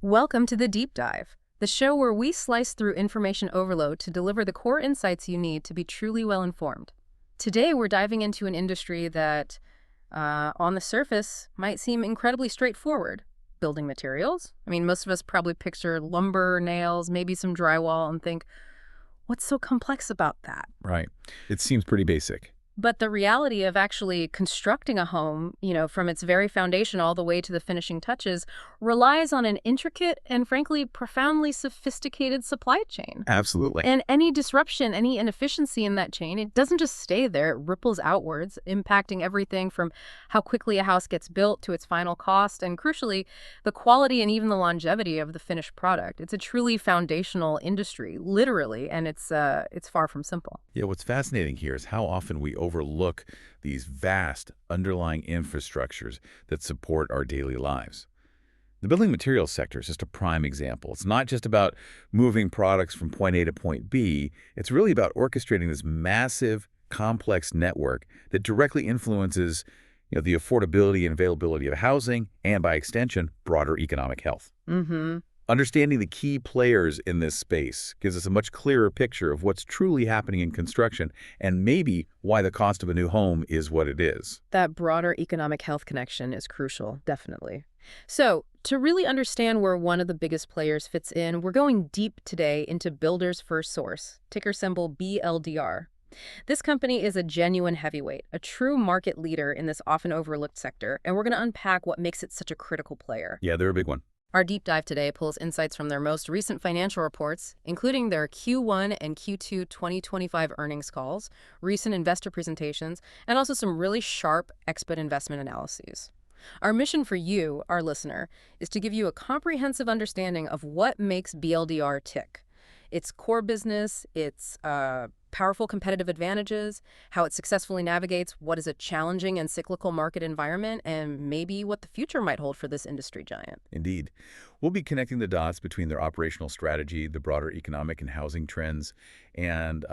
Welcome to the Deep Dive, the show where we slice through information overload to deliver the core insights you need to be truly well informed. Today, we're diving into an industry that, on the surface, might seem incredibly straightforward. Building materials. I mean, most of us probably picture lumber, nails, maybe some drywall, and think, what's so complex about that? Right. It seems pretty basic. But the reality of actually constructing a home, from its very foundation all the way to the finishing touches, relies on an intricate and frankly profoundly sophisticated supply chain. Absolutely. And any disruption, any inefficiency in that chain, it doesn't just stay there, it ripples outwards, impacting everything from how quickly a house gets built to its final cost, and crucially, the quality and even the longevity of the finished product. It's a truly foundational industry, literally, and it's far from simple. Yeah, what's fascinating here is how often we overlook these vast underlying infrastructures that support our daily lives. The building materials sector is just a prime example. It's not just about moving products from point A to point B. It's really about orchestrating this massive, complex network that directly influences, the affordability and availability of housing and, by extension, broader economic health. Mm-hmm. Understanding the key players in this space gives us a much clearer picture of what's truly happening in construction and maybe why the cost of a new home is what it is. That broader economic health connection is crucial, definitely. So, to really understand where one of the biggest players fits in, we're going deep today into Builders FirstSource, ticker symbol BLDR. This company is a genuine heavyweight, a true market leader in this often overlooked sector, and we're going to unpack what makes it such a critical player. Yeah, they're a big one. Our deep dive today pulls insights from their most recent financial reports, including their Q1 and Q2 2025 earnings calls, recent investor presentations, and also some really sharp expert investment analyses. Our mission for you, our listener, is to give you a comprehensive understanding of what makes BLDR tick. Its core business, its powerful competitive advantages, how it successfully navigates what is a challenging and cyclical market environment, and maybe what the future might hold for this industry giant. Indeed. We'll be connecting the dots between their operational strategy, the broader economic and housing trends, and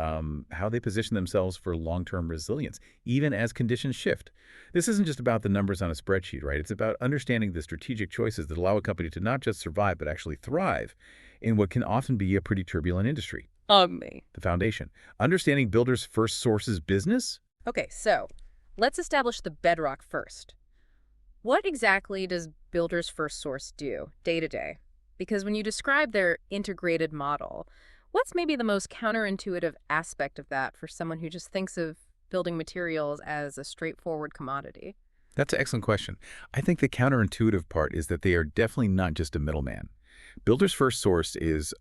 how they position themselves for long-term resilience, even as conditions shift. This isn't just about the numbers on a spreadsheet, right? It's about understanding the strategic choices that allow a company to not just survive, but actually thrive in what can often be a pretty turbulent industry. Me. The foundation. Understanding Builders FirstSource's business? Okay, so let's establish the bedrock first. What exactly does Builders FirstSource do day to day? Because when you describe their integrated model, what's maybe the most counterintuitive aspect of that for someone who just thinks of building materials as a straightforward commodity? That's an excellent question. I think the counterintuitive part is that they are definitely not just a middleman. Builders FirstSource is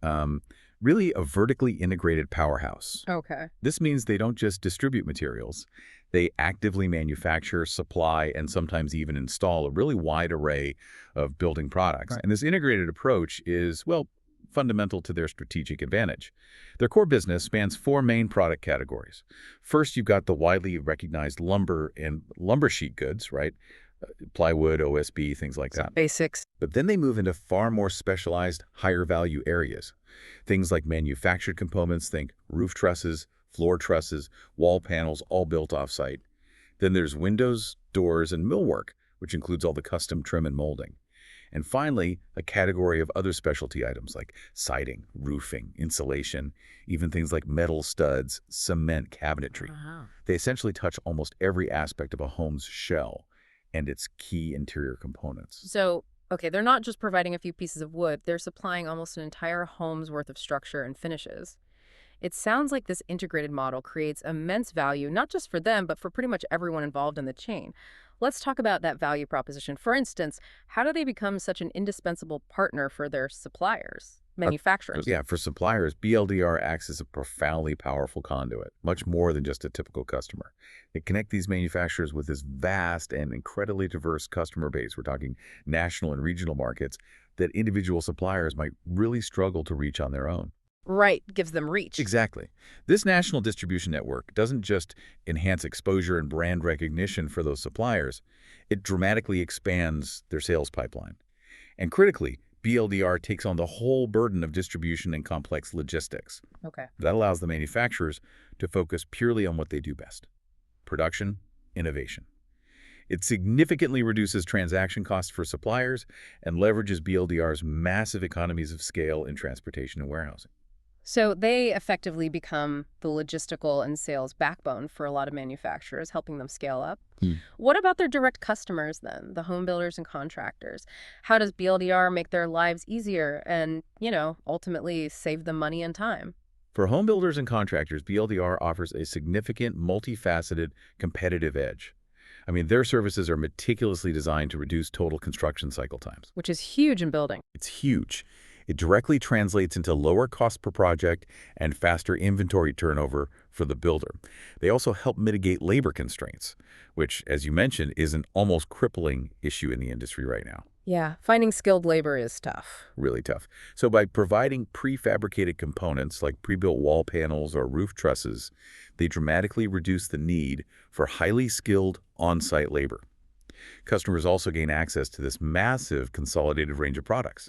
really a vertically integrated powerhouse. Okay. This means they don't just distribute materials. They actively manufacture, supply, and sometimes even install a really wide array of building products. Right. And this integrated approach is, well, fundamental to their strategic advantage. Their core business spans four main product categories. First, you've got the widely recognized lumber and lumber sheet goods, right? Plywood, OSB, things like that. Basics. But then they move into far more specialized, higher value areas. Things like manufactured components, think roof trusses, floor trusses, wall panels, all built off-site. Then there's windows, doors, and millwork, which includes all the custom trim and molding. And finally, a category of other specialty items like siding, roofing, insulation, even things like metal studs, cement cabinetry. Wow. They essentially touch almost every aspect of a home's shell and its key interior components. So, okay, they're not just providing a few pieces of wood, they're supplying almost an entire home's worth of structure and finishes. It sounds like this integrated model creates immense value, not just for them, but for pretty much everyone involved in the chain. Let's talk about that value proposition. For instance, how do they become such an indispensable partner for their suppliers, manufacturers? Yeah, for suppliers, BLDR acts as a profoundly powerful conduit, much more than just a typical customer. They connect these manufacturers with this vast and incredibly diverse customer base. We're talking national and regional markets that individual suppliers might really struggle to reach on their own. Right, gives them reach. Exactly. This national distribution network doesn't just enhance exposure and brand recognition for those suppliers, it dramatically expands their sales pipeline. And critically, BLDR takes on the whole burden of distribution and complex logistics. Okay. That allows the manufacturers to focus purely on what they do best: production, innovation. It significantly reduces transaction costs for suppliers and leverages BLDR's massive economies of scale in transportation and warehousing. So they effectively become the logistical and sales backbone for a lot of manufacturers, helping them scale up. Hmm. What about their direct customers then, the home builders and contractors? How does BLDR make their lives easier and, ultimately save them money and time? For home builders and contractors, BLDR offers a significant, multifaceted, competitive edge. I mean, their services are meticulously designed to reduce total construction cycle times. Which is huge in building. It's huge. It directly translates into lower cost per project and faster inventory turnover for the builder. They also help mitigate labor constraints, which, as you mentioned, is an almost crippling issue in the industry right now. Yeah, finding skilled labor is tough. Really tough. So by providing prefabricated components like pre-built wall panels or roof trusses, they dramatically reduce the need for highly skilled on-site labor. Customers also gain access to this massive consolidated range of products.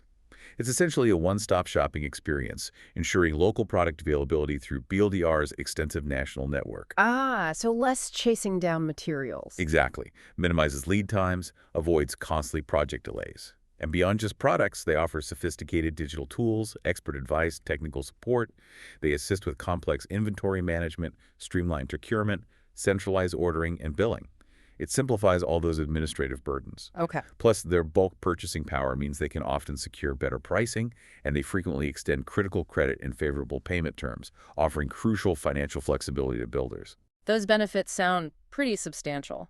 It's essentially a one-stop shopping experience, ensuring local product availability through BLDR's extensive national network. Ah, so less chasing down materials. Exactly. Minimizes lead times, avoids costly project delays. And beyond just products, they offer sophisticated digital tools, expert advice, technical support. They assist with complex inventory management, streamlined procurement, centralized ordering, and billing. It simplifies all those administrative burdens. Okay. Plus, their bulk purchasing power means they can often secure better pricing, and they frequently extend critical credit and favorable payment terms, offering crucial financial flexibility to builders. Those benefits sound pretty substantial.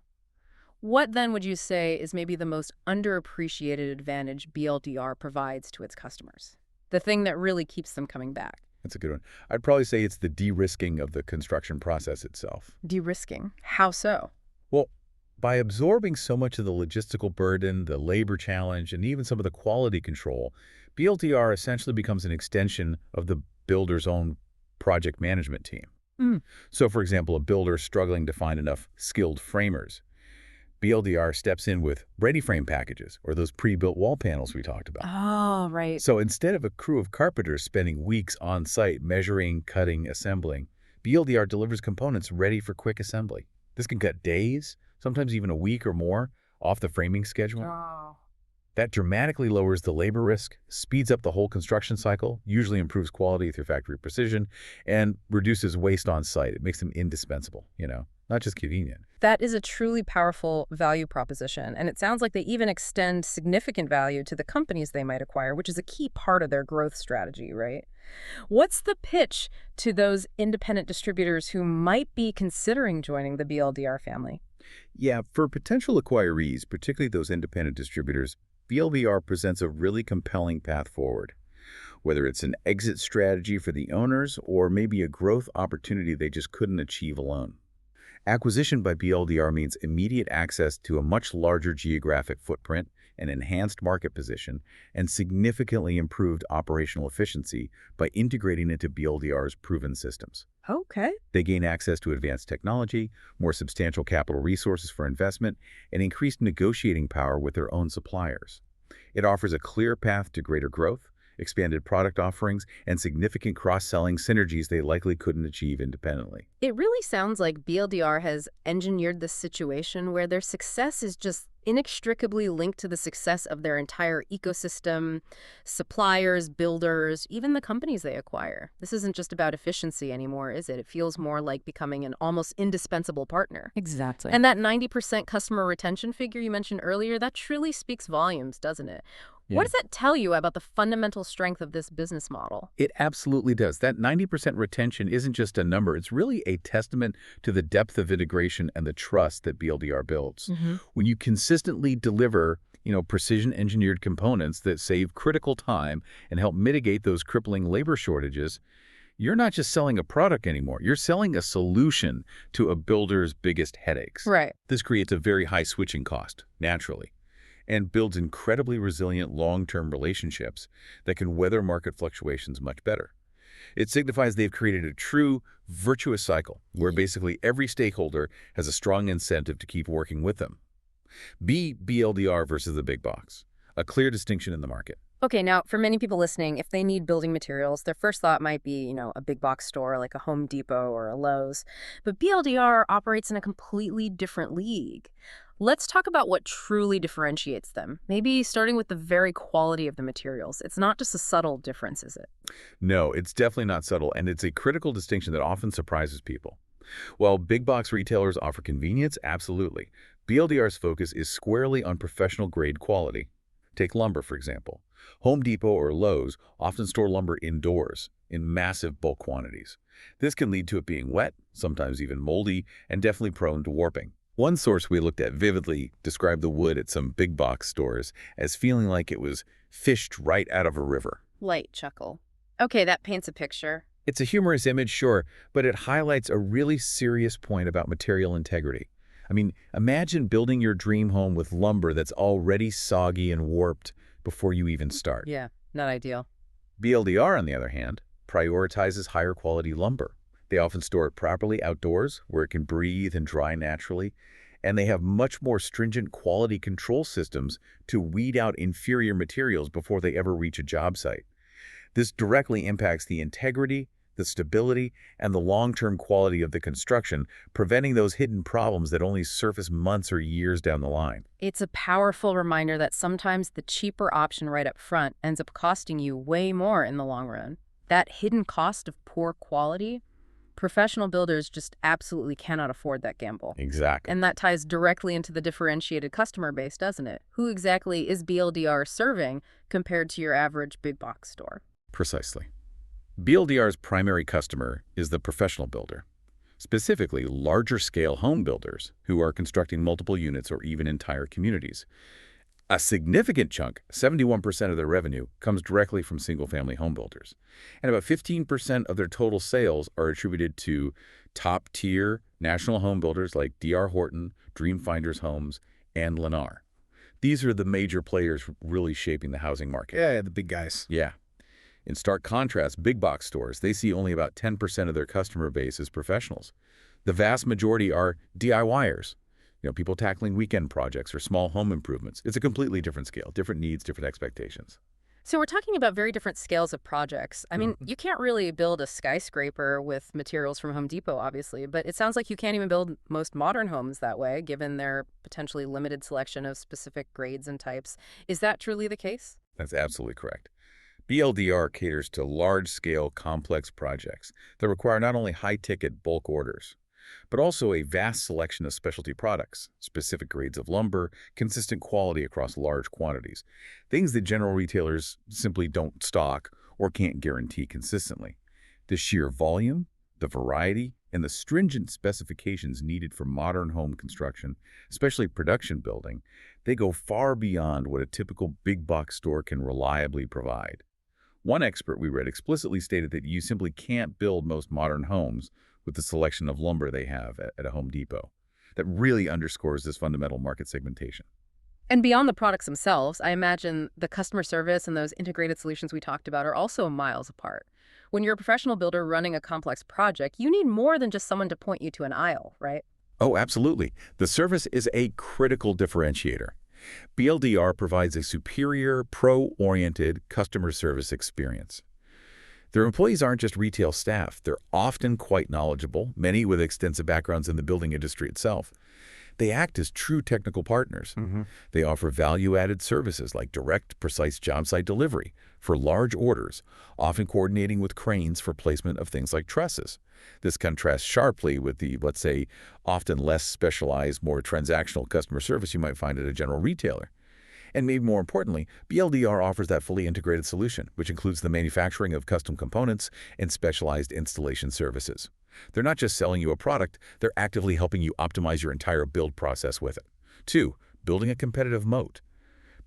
What then would you say is maybe the most underappreciated advantage BLDR provides to its customers? The thing that really keeps them coming back? That's a good one. I'd probably say it's the de-risking of the construction process itself. De-risking. How so? Well, by absorbing so much of the logistical burden, the labor challenge, and even some of the quality control, BLDR essentially becomes an extension of the builder's own project management team. Mm. So, for example, a builder struggling to find enough skilled framers, BLDR steps in with ready frame packages or those pre-built wall panels we talked about. Oh, right. So instead of a crew of carpenters spending weeks on site measuring, cutting, assembling, BLDR delivers components ready for quick assembly. This can cut days, sometimes even a week or more, off the framing schedule. Oh. That dramatically lowers the labor risk, speeds up the whole construction cycle, usually improves quality through factory precision, and reduces waste on site. It makes them indispensable, not just convenient. That is a truly powerful value proposition, and it sounds like they even extend significant value to the companies they might acquire, which is a key part of their growth strategy, right? What's the pitch to those independent distributors who might be considering joining the BLDR family? Yeah, for potential acquirees, particularly those independent distributors, BLDR presents a really compelling path forward. Whether it's an exit strategy for the owners or maybe a growth opportunity they just couldn't achieve alone. Acquisition by BLDR means immediate access to a much larger geographic footprint, an enhanced market position, and significantly improved operational efficiency by integrating into BLDR's proven systems. Okay. They gain access to advanced technology, more substantial capital resources for investment, and increased negotiating power with their own suppliers. It offers a clear path to greater growth, expanded product offerings, and significant cross-selling synergies they likely couldn't achieve independently. It really sounds like BLDR has engineered this situation where their success is just inextricably linked to the success of their entire ecosystem, suppliers, builders, even the companies they acquire. This isn't just about efficiency anymore, is it? It feels more like becoming an almost indispensable partner. Exactly. And that 90% customer retention figure you mentioned earlier, that truly speaks volumes, doesn't it? What does that tell you about the fundamental strength of this business model? It absolutely does. That 90% retention isn't just a number. It's really a testament to the depth of integration and the trust that BLDR builds. When you consistently deliver, precision-engineered components that save critical time and help mitigate those crippling labor shortages, you're not just selling a product anymore. You're selling a solution to a builder's biggest headaches. Right. This creates a very high switching cost, naturally, and builds incredibly resilient long-term relationships that can weather market fluctuations much better. It signifies they've created a true virtuous cycle where basically every stakeholder has a strong incentive to keep working with them. Be BLDR versus the big box, a clear distinction in the market. Okay, now for many people listening, if they need building materials, their first thought might be, a big box store like a Home Depot or a Lowe's. But BLDR operates in a completely different league. Let's talk about what truly differentiates them. Maybe starting with the very quality of the materials. It's not just a subtle difference, is it? No, it's definitely not subtle, and it's a critical distinction that often surprises people. While big box retailers offer convenience, absolutely, BLDR's focus is squarely on professional-grade quality. Take lumber, for example. Home Depot or Lowe's often store lumber indoors in massive bulk quantities. This can lead to it being wet, sometimes even moldy, and definitely prone to warping. One source we looked at vividly described the wood at some big box stores as feeling like it was fished right out of a river. Light chuckle. Okay, that paints a picture. It's a humorous image, sure, but it highlights a really serious point about material integrity. I mean, imagine building your dream home with lumber that's already soggy and warped before you even start. Yeah, not ideal. BLDR, on the other hand, prioritizes higher quality lumber. They often store it properly outdoors, where it can breathe and dry naturally, and they have much more stringent quality control systems to weed out inferior materials before they ever reach a job site. This directly impacts the integrity, the stability, and the long-term quality of the construction, preventing those hidden problems that only surface months or years down the line. It's a powerful reminder that sometimes the cheaper option right up front ends up costing you way more in the long run. That hidden cost of poor quality, professional builders just absolutely cannot afford that gamble. Exactly. And that ties directly into the differentiated customer base, doesn't it? Who exactly is BLDR serving compared to your average big box store? Precisely. BLDR's primary customer is the professional builder, specifically larger-scale home builders who are constructing multiple units or even entire communities. A significant chunk, 71% of their revenue, comes directly from single-family home builders, and about 15% of their total sales are attributed to top-tier national home builders like D.R. Horton, Dreamfinders Homes, and Lennar. These are the major players really shaping the housing market. Yeah, the big guys. Yeah. In stark contrast, big box stores, they see only about 10% of their customer base as professionals. The vast majority are DIYers, people tackling weekend projects or small home improvements. It's a completely different scale, different needs, different expectations. So we're talking about very different scales of projects. I mean, you can't really build a skyscraper with materials from Home Depot, obviously, but it sounds like you can't even build most modern homes that way, given their potentially limited selection of specific grades and types. Is that truly the case? That's absolutely correct. BLDR caters to large-scale, complex projects that require not only high-ticket bulk orders, but also a vast selection of specialty products, specific grades of lumber, consistent quality across large quantities, things that general retailers simply don't stock or can't guarantee consistently. The sheer volume, the variety, and the stringent specifications needed for modern home construction, especially production building, they go far beyond what a typical big box store can reliably provide. One expert we read explicitly stated that you simply can't build most modern homes with the selection of lumber they have at a Home Depot. That really underscores this fundamental market segmentation. And beyond the products themselves, I imagine the customer service and those integrated solutions we talked about are also miles apart. When you're a professional builder running a complex project, you need more than just someone to point you to an aisle, right? Oh, absolutely. The service is a critical differentiator. BLDR provides a superior, pro-oriented customer service experience. Their employees aren't just retail staff. They're often quite knowledgeable, many with extensive backgrounds in the building industry itself. They act as true technical partners. They offer value-added services like direct, precise job site delivery for large orders, often coordinating with cranes for placement of things like trusses. This contrasts sharply with the, let's say, often less specialized, more transactional customer service you might find at a general retailer. And maybe more importantly, BLDR offers that fully integrated solution, which includes the manufacturing of custom components and specialized installation services. They're not just selling you a product, they're actively helping you optimize your entire build process with it. 2. Building a competitive moat.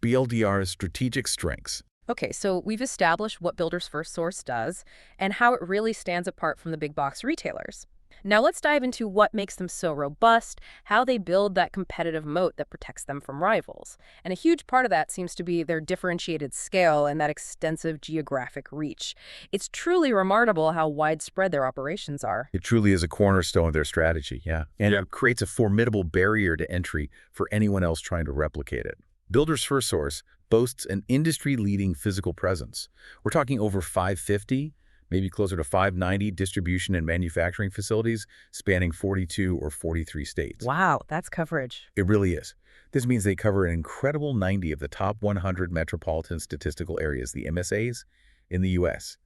BLDR's strategic strengths. Okay, so we've established what Builders FirstSource does and how it really stands apart from the big box retailers. Now let's dive into what makes them so robust, how they build that competitive moat that protects them from rivals. And a huge part of that seems to be their differentiated scale and that extensive geographic reach. It's truly remarkable how widespread their operations are. It truly is a cornerstone of their strategy, yeah. And it creates a formidable barrier to entry for anyone else trying to replicate it. Builders FirstSource boasts an industry-leading physical presence. We're talking over 550 maybe closer to 590 distribution and manufacturing facilities spanning 42 or 43 states. Wow, that's coverage. It really is. This means they cover an incredible 90 of the top 100 metropolitan statistical areas, the MSAs, in the U.S.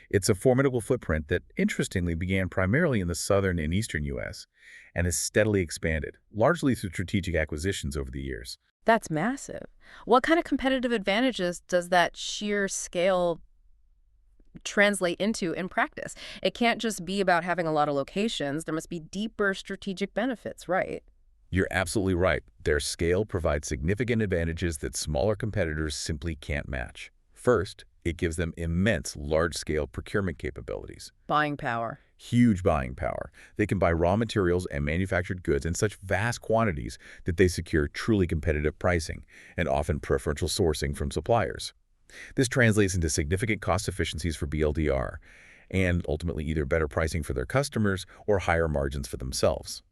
It's a formidable footprint that, interestingly, began primarily in the southern and eastern U.S. and has steadily expanded, largely through strategic acquisitions over the years. That's massive. What kind of competitive advantages does that sheer scale translate into in practice? It can't just be about having a lot of locations. There must be deeper strategic benefits, right? You're absolutely right. Their scale provides significant advantages that smaller competitors simply can't match. First, it gives them immense large-scale procurement capabilities. Buying power. Huge buying power. They can buy raw materials and manufactured goods in such vast quantities that they secure truly competitive pricing and often preferential sourcing from suppliers. This translates into significant cost efficiencies for BLDR and ultimately either better pricing for their customers or higher margins for themselves.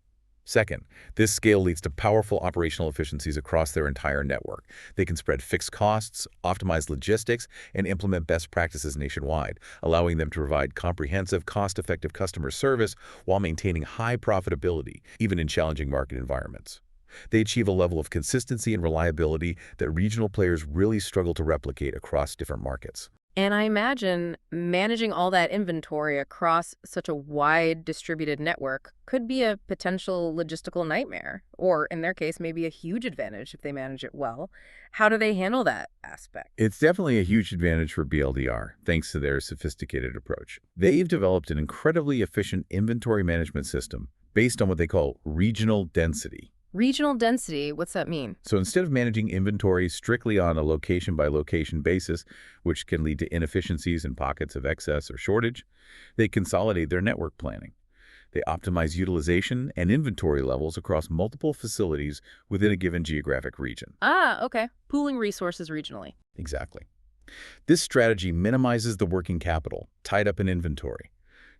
Second, this scale leads to powerful operational efficiencies across their entire network. They can spread fixed costs, optimize logistics, and implement best practices nationwide, allowing them to provide comprehensive, cost-effective customer service while maintaining high profitability, even in challenging market environments. They achieve a level of consistency and reliability that regional players really struggle to replicate across different markets. And I imagine managing all that inventory across such a wide distributed network could be a potential logistical nightmare, or in their case, maybe a huge advantage if they manage it well. How do they handle that aspect? It's definitely a huge advantage for BLDR, thanks to their sophisticated approach. They've developed an incredibly efficient inventory management system based on what they call regional density. Regional density, what's that mean? So instead of managing inventory strictly on a location-by-location basis, which can lead to inefficiencies and pockets of excess or shortage, they consolidate their network planning. They optimize utilization and inventory levels across multiple facilities within a given geographic region. Ah, okay. Pooling resources regionally. Exactly. This strategy minimizes the working capital tied up in inventory,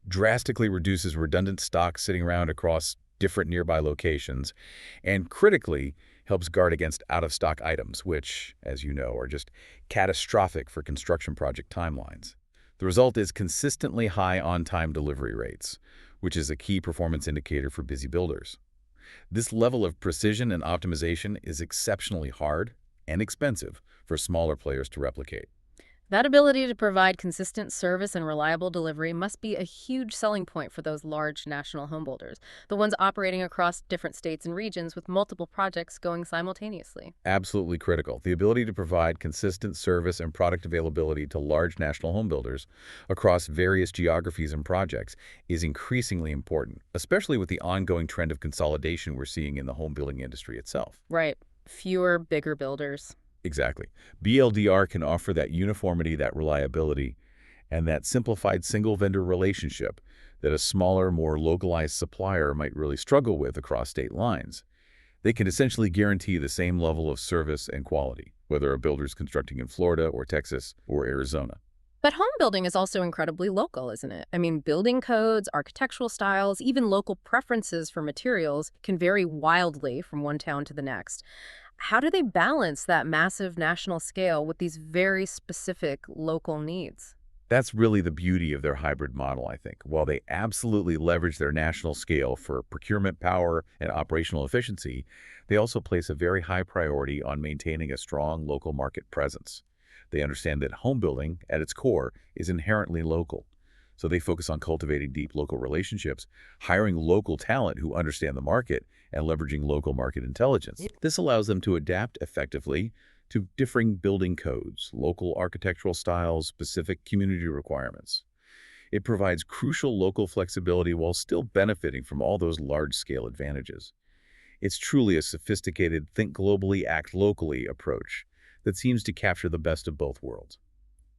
drastically reduces redundant stock sitting around across different nearby locations, and critically helps guard against out-of-stock items, which, as you know, are just catastrophic for construction project timelines. The result is consistently high on-time delivery rates, which is a key performance indicator for busy builders. This level of precision and optimization is exceptionally hard and expensive for smaller players to replicate. That ability to provide consistent service and reliable delivery must be a huge selling point for those large national homebuilders, the ones operating across different states and regions with multiple projects going simultaneously. Absolutely critical. The ability to provide consistent service and product availability to large national homebuilders across various geographies and projects is increasingly important, especially with the ongoing trend of consolidation we're seeing in the home building industry itself. Right. Fewer, bigger builders. Exactly. BLDR can offer that uniformity, that reliability, and that simplified single-vendor relationship that a smaller, more localized supplier might really struggle with across state lines. They can essentially guarantee the same level of service and quality, whether a builder is constructing in Florida or Texas or Arizona. But home building is also incredibly local, isn't it? I mean, building codes, architectural styles, even local preferences for materials can vary wildly from one town to the next. How do they balance that massive national scale with these very specific local needs? That's really the beauty of their hybrid model, I think. While they absolutely leverage their national scale for procurement power and operational efficiency, they also place a very high priority on maintaining a strong local market presence. They understand that home building, at its core, is inherently local. So they focus on cultivating deep local relationships, hiring local talent who understand the market, and leveraging local market intelligence. This allows them to adapt effectively to differing building codes, local architectural styles, specific community requirements. It provides crucial local flexibility while still benefiting from all those large-scale advantages. It's truly a sophisticated think globally, act locally approach that seems to capture the best of both worlds.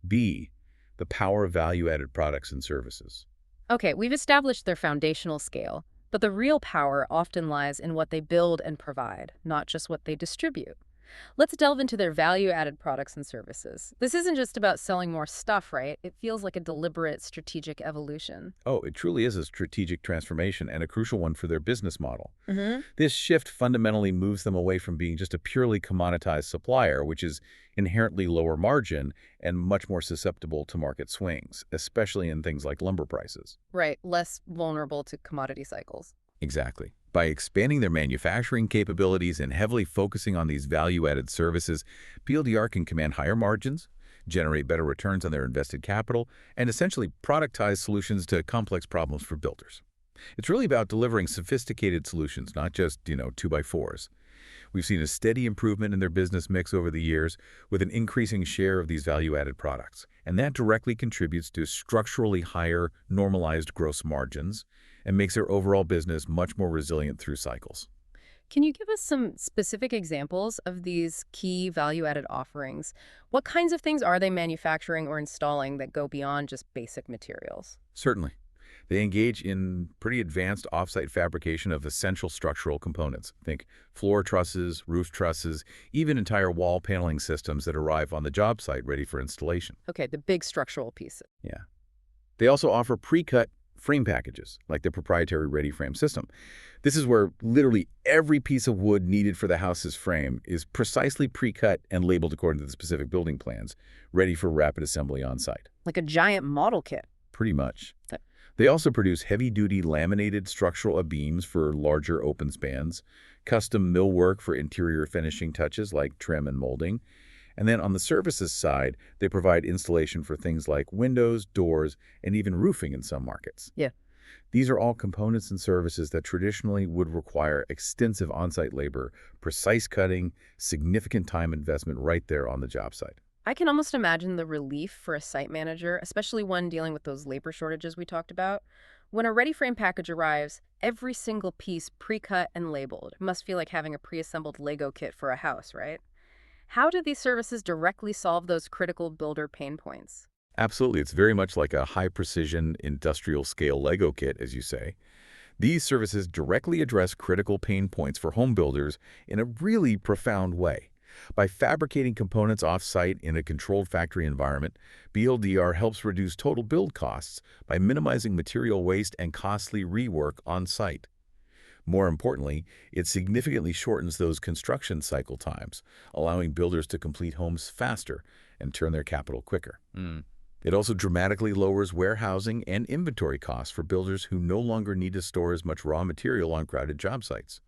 B, the power of value-added products and services. Okay, we've established their foundational scale, but the real power often lies in what they build and provide, not just what they distribute. Let's delve into their value-added products and services. This isn't just about selling more stuff, right? It feels like a deliberate strategic evolution. Oh, it truly is a strategic transformation and a crucial one for their business model. Mm-hmm. This shift fundamentally moves them away from being just a purely commoditized supplier, which is inherently lower margin and much more susceptible to market swings, especially in things like lumber prices. Right, less vulnerable to commodity cycles. Exactly. By expanding their manufacturing capabilities and heavily focusing on these value-added services, BLDR can command higher margins, generate better returns on their invested capital, and essentially productize solutions to complex problems for builders. It's really about delivering sophisticated solutions, not just, 2x4s. We've seen a steady improvement in their business mix over the years with an increasing share of these value-added products, and that directly contributes to structurally higher normalized gross margins and makes their overall business much more resilient through cycles. Can you give us some specific examples of these key value-added offerings? What kinds of things are they manufacturing or installing that go beyond just basic materials? Certainly. They engage in pretty advanced off-site fabrication of essential structural components. Think floor trusses, roof trusses, even entire wall paneling systems that arrive on the job site ready for installation. Okay, the big structural pieces. Yeah. They also offer pre-cut frame packages, like their proprietary ReadyFrame system. This is where literally every piece of wood needed for the house's frame is precisely pre-cut and labeled according to the specific building plans, ready for rapid assembly on site. Like a giant model kit. Pretty much. Okay. They also produce heavy-duty laminated structural beams for larger open spans, custom millwork for interior finishing touches like trim and molding, and then on the services side, they provide installation for things like windows, doors, and even roofing in some markets. Yeah. These are all components and services that traditionally would require extensive on-site labor, precise cutting, significant time investment right there on the job site. I can almost imagine the relief for a site manager, especially one dealing with those labor shortages we talked about. When a ready frame package arrives, every single piece pre-cut and labeled. It must feel like having a pre-assembled Lego kit for a house, right? How do these services directly solve those critical builder pain points? Absolutely. It's very much like a high-precision industrial-scale Lego kit, as you say. These services directly address critical pain points for home builders in a really profound way. By fabricating components off-site in a controlled factory environment, BLDR helps reduce total build costs by minimizing material waste and costly rework on-site. More importantly, it significantly shortens those construction cycle times, allowing builders to complete homes faster and turn their capital quicker. It also dramatically lowers warehousing and inventory costs for builders who no longer need to store as much raw material on crowded job sites.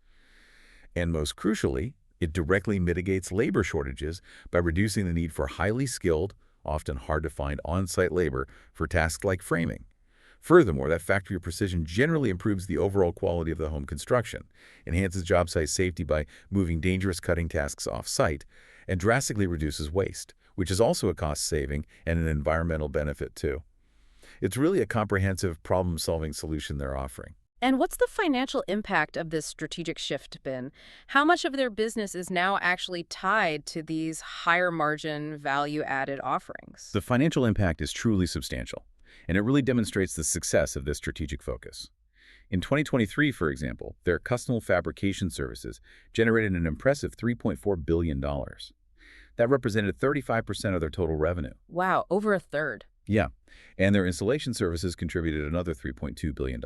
And most crucially, it directly mitigates labor shortages by reducing the need for highly skilled, often hard-to-find on-site labor for tasks like framing. Furthermore, that factory precision generally improves the overall quality of the home construction, enhances job site safety by moving dangerous cutting tasks off-site, and drastically reduces waste, which is also a cost saving and an environmental benefit too. It's really a comprehensive problem-solving solution they're offering. And what's the financial impact of this strategic shift been? How much of their business is now actually tied to these higher margin value-added offerings? The financial impact is truly substantial, and it really demonstrates the success of this strategic focus. In 2023, for example, their custom fabrication services generated an impressive $3.4 billion. That represented 35% of their total revenue. Wow, over a third. Yeah, and their installation services contributed another $3.2 billion,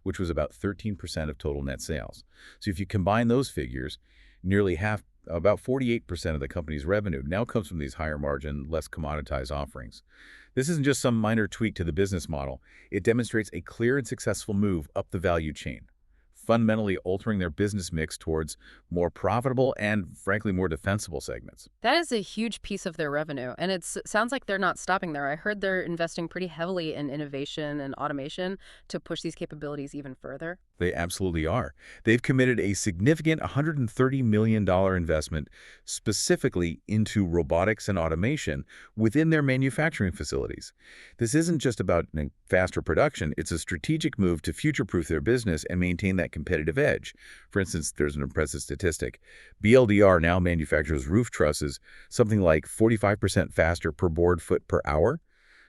which was about 13% of total net sales. So if you combine those figures, nearly half, about 48% of the company's revenue now comes from these higher margin, less commoditized offerings. This isn't just some minor tweak to the business model. It demonstrates a clear and successful move up the value chain, fundamentally altering their business mix towards more profitable and, frankly, more defensible segments. That is a huge piece of their revenue, and it sounds like they're not stopping there. I heard they're investing pretty heavily in innovation and automation to push these capabilities even further. They absolutely are. They've committed a significant $130 million investment specifically into robotics and automation within their manufacturing facilities. This isn't just about faster production. It's a strategic move to future-proof their business and maintain that competitive edge. For instance, there's an impressive statistic. BLDR now manufactures roof trusses something like 45% faster per board foot per hour.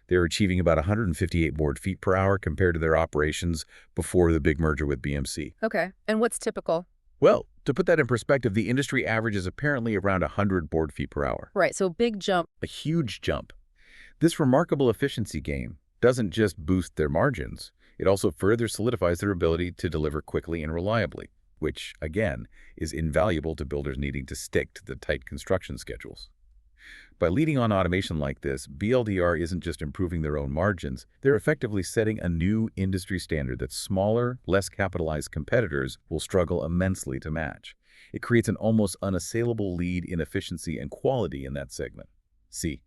They're achieving about 158 board feet per hour compared to their operations before the big merger with BMC. Okay, and what's typical? Well, To put that in perspective, the industry average is apparently around 100 board feet per hour. Right, so big jump. A huge jump. This remarkable efficiency gain doesn't just boost their margins, it also further solidifies their ability to deliver quickly and reliably, which, again, is invaluable to builders needing to stick to the tight construction schedules. By leading on automation like this, BLDR isn't just improving their own margins, they're effectively setting a new industry standard that smaller, less capitalized competitors will struggle immensely to match. It creates an almost unassailable lead in efficiency and quality in that segment. C.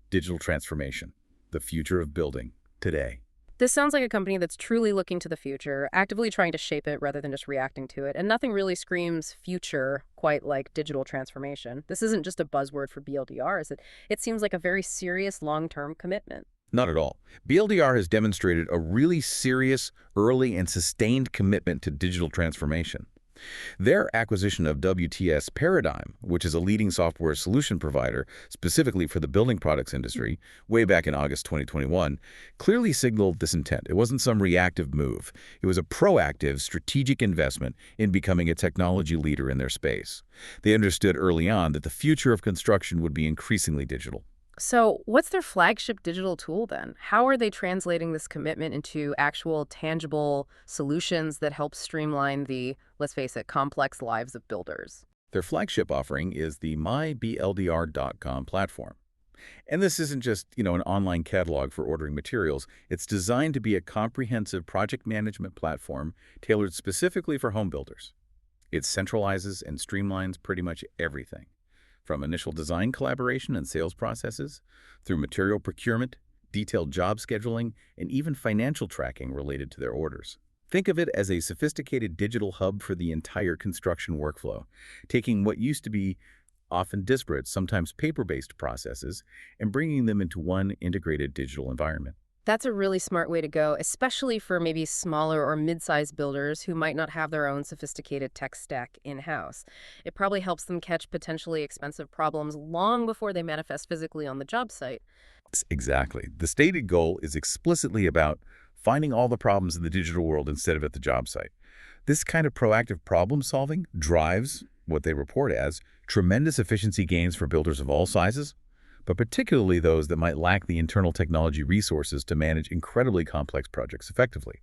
Digital transformation, the future of building today. This sounds like a company that's truly looking to the future, actively trying to shape it rather than just reacting to it, and nothing really screams future quite like digital transformation. This isn't just a buzzword for BLDR, is it? It seems like a very serious long-term commitment. Not at all. BLDR has demonstrated a really serious, early, and sustained commitment to digital transformation. Their acquisition of WTS Paradigm, which is a leading software solution provider specifically for the building products industry, way back in August 2021, clearly signaled this intent. It wasn't some reactive move. It was a proactive, strategic investment in becoming a technology leader in their space. They understood early on that the future of construction would be increasingly digital. So what's their flagship digital tool then? How are they translating this commitment into actual tangible solutions that help streamline the, let's face it, complex lives of builders? Their flagship offering is the mybldr.com platform. And this isn't just, an online catalog for ordering materials. It's designed to be a comprehensive project management platform tailored specifically for home builders. It centralizes and streamlines pretty much everything, from initial design collaboration and sales processes, through material procurement, detailed job scheduling, and even financial tracking related to their orders. Think of it as a sophisticated digital hub for the entire construction workflow, taking what used to be often disparate, sometimes paper-based processes, and bringing them into one integrated digital environment. That's a really smart way to go, especially for maybe smaller or mid-sized builders who might not have their own sophisticated tech stack in-house. It probably helps them catch potentially expensive problems long before they manifest physically on the job site. Exactly. The stated goal is explicitly about finding all the problems in the digital world instead of at the job site. This kind of proactive problem solving drives what they report as tremendous efficiency gains for builders of all sizes, but particularly those that might lack the internal technology resources to manage incredibly complex projects effectively.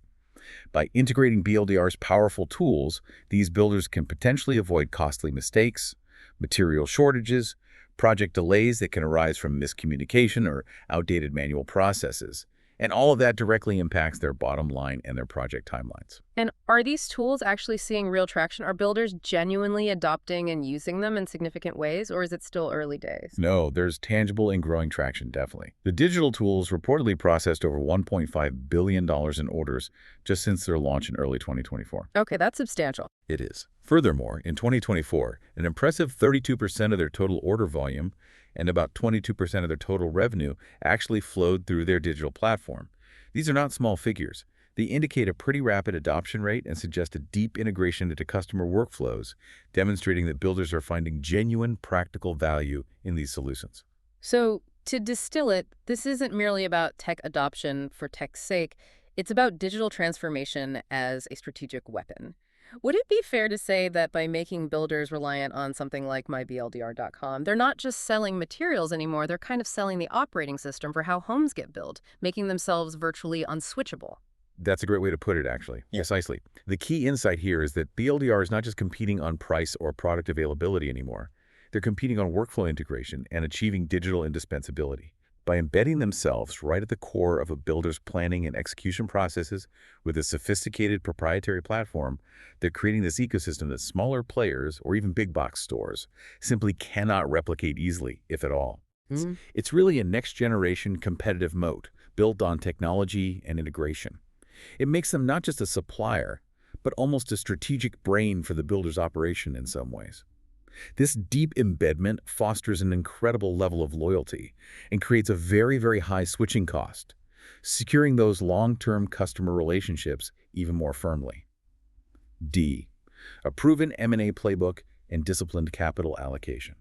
By integrating BLDR's powerful tools, these builders can potentially avoid costly mistakes, material shortages, project delays that can arise from miscommunication or outdated manual processes. And all of that directly impacts their bottom line and their project timelines. And are these tools actually seeing real traction? Are builders genuinely adopting and using them in significant ways, or is it still early days? No, there's tangible and growing traction, definitely. The digital tools reportedly processed over $1.5 billion in orders just since their launch in early 2024. Okay, that's substantial. It is. Furthermore, in 2024, an impressive 32% of their total order volume and about 22% of their total revenue actually flowed through their digital platform. These are not small figures. They indicate a pretty rapid adoption rate and suggest a deep integration into customer workflows, demonstrating that builders are finding genuine practical value in these solutions. So, to distill it, this isn't merely about tech adoption for tech's sake. It's about digital transformation as a strategic weapon. Would it be fair to say that by making builders reliant on something like mybldr.com, they're not just selling materials anymore, they're kind of selling the operating system for how homes get built, making themselves virtually unswitchable? That's a great way to put it, actually. Precisely. The key insight here is that BLDR is not just competing on price or product availability anymore. They're competing on workflow integration and achieving digital indispensability. By embedding themselves right at the core of a builder's planning and execution processes with a sophisticated proprietary platform, they're creating this ecosystem that smaller players or even big box stores simply cannot replicate easily, if at all. It's really a next-generation competitive moat built on technology and integration. It makes them not just a supplier, but almost a strategic brain for the builder's operation in some ways. This deep embedment fosters an incredible level of loyalty and creates a very, very high switching cost, securing those long-term customer relationships even more firmly. D. A proven M&A playbook and disciplined capital allocation.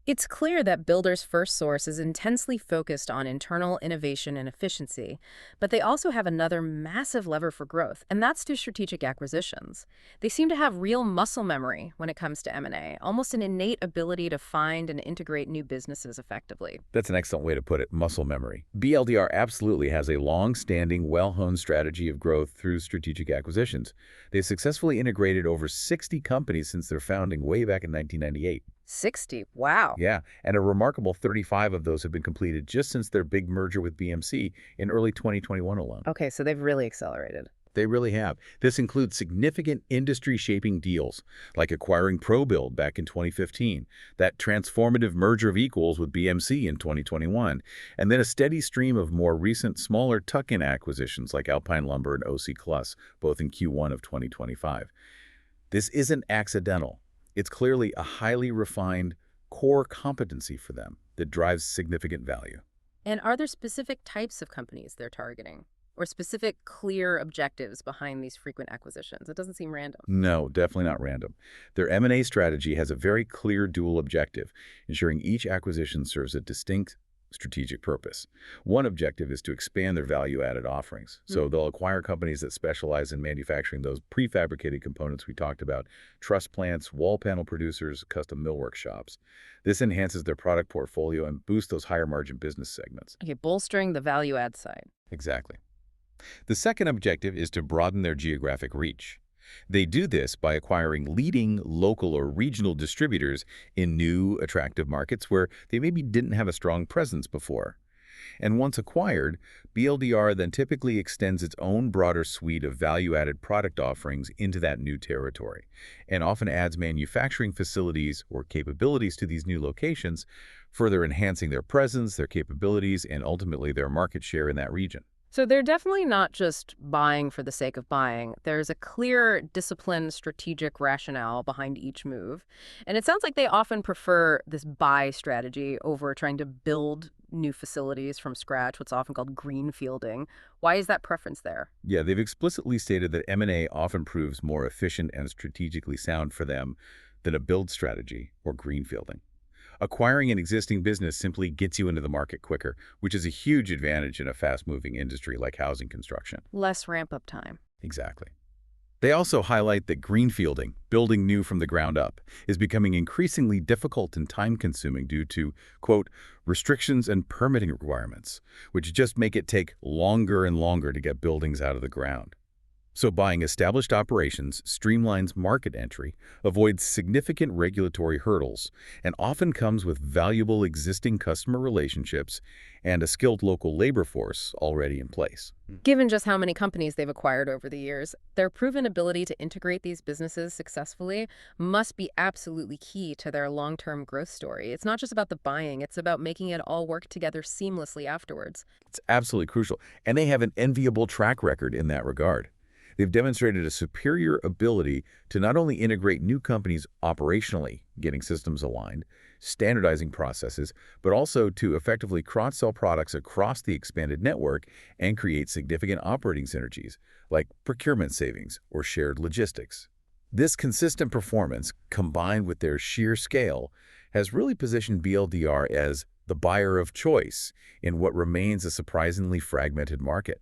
It's clear that Builder's FirstSource is intensely focused on internal innovation and efficiency, but they also have another massive lever for growth, and that's through strategic acquisitions. They seem to have real muscle memory when it comes to M&A, almost an innate ability to find and integrate new businesses effectively. That's an excellent way to put it, muscle memory. BLDR absolutely has a long-standing, well-honed strategy of growth through strategic acquisitions. They've successfully integrated over 60 companies since their founding way back in 1998. 60. Wow. Yeah, and a remarkable 35 of those have been completed just since their big merger with BMC in early 2021 alone. Okay, so they've really accelerated. They really have. This includes significant industry-shaping deals, like acquiring ProBuild back in 2015, that transformative merger of equals with BMC in 2021, and then a steady stream of more recent, smaller tuck-in acquisitions like Alpine Lumber and OC Cluss, both in Q1 of 2025. This isn't accidental. It's clearly a highly refined core competency for them that drives significant value. And are there specific types of companies they're targeting? Or specific, clear objectives behind these frequent acquisitions? It doesn't seem random. No, definitely not random. Their M&A strategy has a very clear dual objective, ensuring each acquisition serves a distinct strategic purpose. One objective is to expand their value-added offerings. So they'll acquire companies that specialize in manufacturing those prefabricated components we talked about, truss plants, wall panel producers, custom millwork shops. This enhances their product portfolio and boosts those higher-margin business segments. Okay, bolstering the value-add side. Exactly. The second objective is to broaden their geographic reach. They do this by acquiring leading local or regional distributors in new, attractive markets where they maybe didn't have a strong presence before. And once acquired, BLDR then typically extends its own broader suite of value-added product offerings into that new territory, and often adds manufacturing facilities or capabilities to these new locations, further enhancing their presence, their capabilities, and ultimately their market share in that region. So they're definitely not just buying for the sake of buying. There's a clear, disciplined, strategic rationale behind each move. And it sounds like they often prefer this buy strategy over trying to build new facilities from scratch, what's often called greenfielding. Why is that preference there? Yeah, they've explicitly stated that M&A often proves more efficient and strategically sound for them than a build strategy or greenfielding. Acquiring an existing business simply gets you into the market quicker, which is a huge advantage in a fast-moving industry like housing construction. Less ramp-up time. Exactly. They also highlight that greenfielding, building new from the ground up, is becoming increasingly difficult and time-consuming due to, quote, restrictions and permitting requirements, which just make it take longer and longer to get buildings out of the ground. So buying established operations streamlines market entry, avoids significant regulatory hurdles, and often comes with valuable existing customer relationships and a skilled local labor force already in place. Given just how many companies they've acquired over the years, their proven ability to integrate these businesses successfully must be absolutely key to their long-term growth story. It's not just about the buying, it's about making it all work together seamlessly afterwards. It's absolutely crucial, and they have an enviable track record in that regard. They've demonstrated a superior ability to not only integrate new companies operationally, getting systems aligned, standardizing processes, but also to effectively cross-sell products across the expanded network and create significant operating synergies, like procurement savings or shared logistics. This consistent performance, combined with their sheer scale, has really positioned BLDR as the buyer of choice in what remains a surprisingly fragmented market.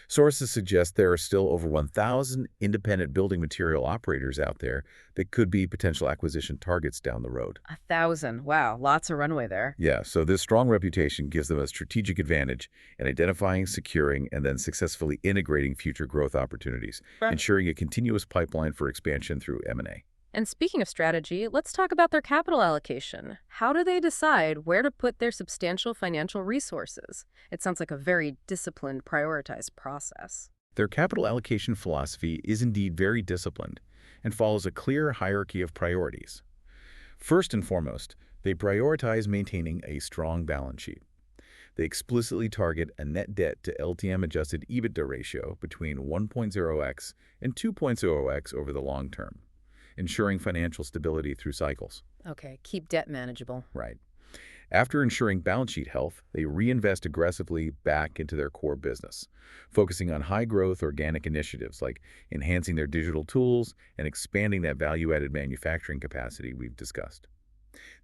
Sources suggest there are still over 1,000 independent building material operators out there that could be potential acquisition targets down the road. 1,000. Wow, lots of runway there. Yeah, so this strong reputation gives them a strategic advantage in identifying, securing, and then successfully integrating future growth opportunities, ensuring a continuous pipeline for expansion through M&A. And speaking of strategy, let's talk about their capital allocation. How do they decide where to put their substantial financial resources? It sounds like a very disciplined, prioritized process. Their capital allocation philosophy is indeed very disciplined and follows a clear hierarchy of priorities. First and foremost, they prioritize maintaining a strong balance sheet. They explicitly target a net debt to LTM adjusted EBITDA ratio between 1.0x and 2.0x over the long term, ensuring financial stability through cycles. Okay, keep debt manageable. Right. After ensuring balance sheet health, they reinvest aggressively back into their core business, focusing on high-growth organic initiatives like enhancing their digital tools and expanding that value-added manufacturing capacity we've discussed.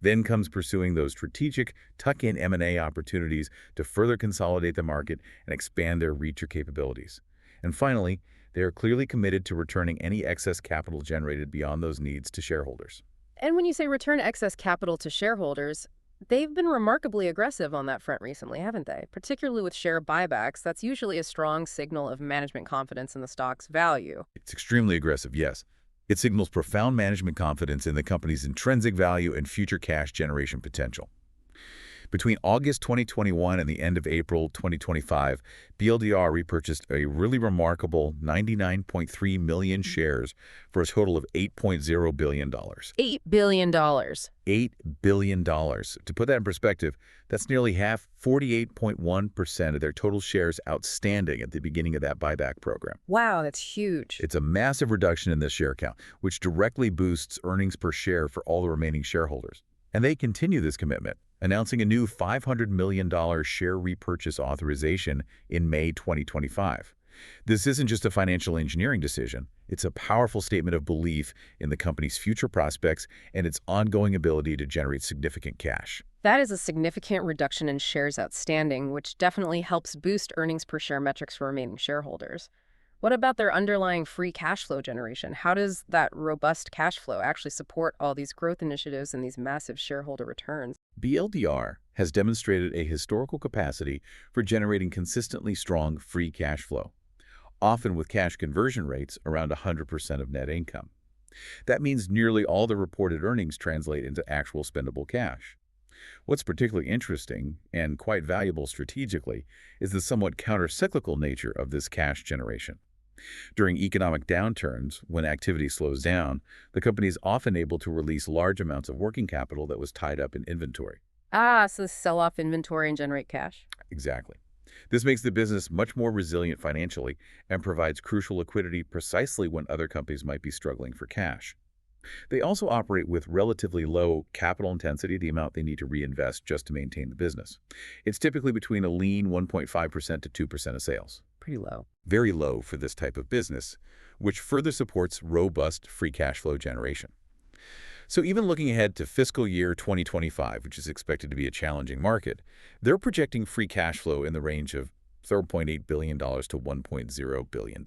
Then comes pursuing those strategic tuck-in M&A opportunities to further consolidate the market and expand their reach or capabilities. And finally, they are clearly committed to returning any excess capital generated beyond those needs to shareholders. And when you say return excess capital to shareholders, they've been remarkably aggressive on that front recently, haven't they? Particularly with share buybacks, that's usually a strong signal of management confidence in the stock's value. It's extremely aggressive, yes. It signals profound management confidence in the company's intrinsic value and future cash generation potential. Between August 2021 and the end of April 2025, BLDR repurchased a really remarkable 99.3 million shares for a total of $8.0 billion. $8 billion. $8 billion. To put that in perspective, that's nearly half, 48.1% of their total shares outstanding at the beginning of that buyback program. Wow, that's huge. It's a massive reduction in the share count, which directly boosts earnings per share for all the remaining shareholders. And they continue this commitment, announcing a new $500 million share repurchase authorization in May 2025. This isn't just a financial engineering decision. It's a powerful statement of belief in the company's future prospects and its ongoing ability to generate significant cash. That is a significant reduction in shares outstanding, which definitely helps boost earnings per share metrics for remaining shareholders. What about their underlying free cash flow generation? How does that robust cash flow actually support all these growth initiatives and these massive shareholder returns? BLDR has demonstrated a historical capacity for generating consistently strong free cash flow, often with cash conversion rates around 100% of net income. That means nearly all the reported earnings translate into actual spendable cash. What's particularly interesting and quite valuable strategically is the somewhat counter-cyclical nature of this cash generation. During economic downturns, when activity slows down, the company is often able to release large amounts of working capital that was tied up in inventory. So sell off inventory and generate cash. Exactly. This makes the business much more resilient financially and provides crucial liquidity precisely when other companies might be struggling for cash. They also operate with relatively low capital intensity, the amount they need to reinvest just to maintain the business. It's typically between a lean 1.5% to 2% of sales. Pretty low. Very low for this type of business, which further supports robust free cash flow generation. So even looking ahead to fiscal year 2025, which is expected to be a challenging market, they're projecting free cash flow in the range of $0.8 billion to $1.0 billion.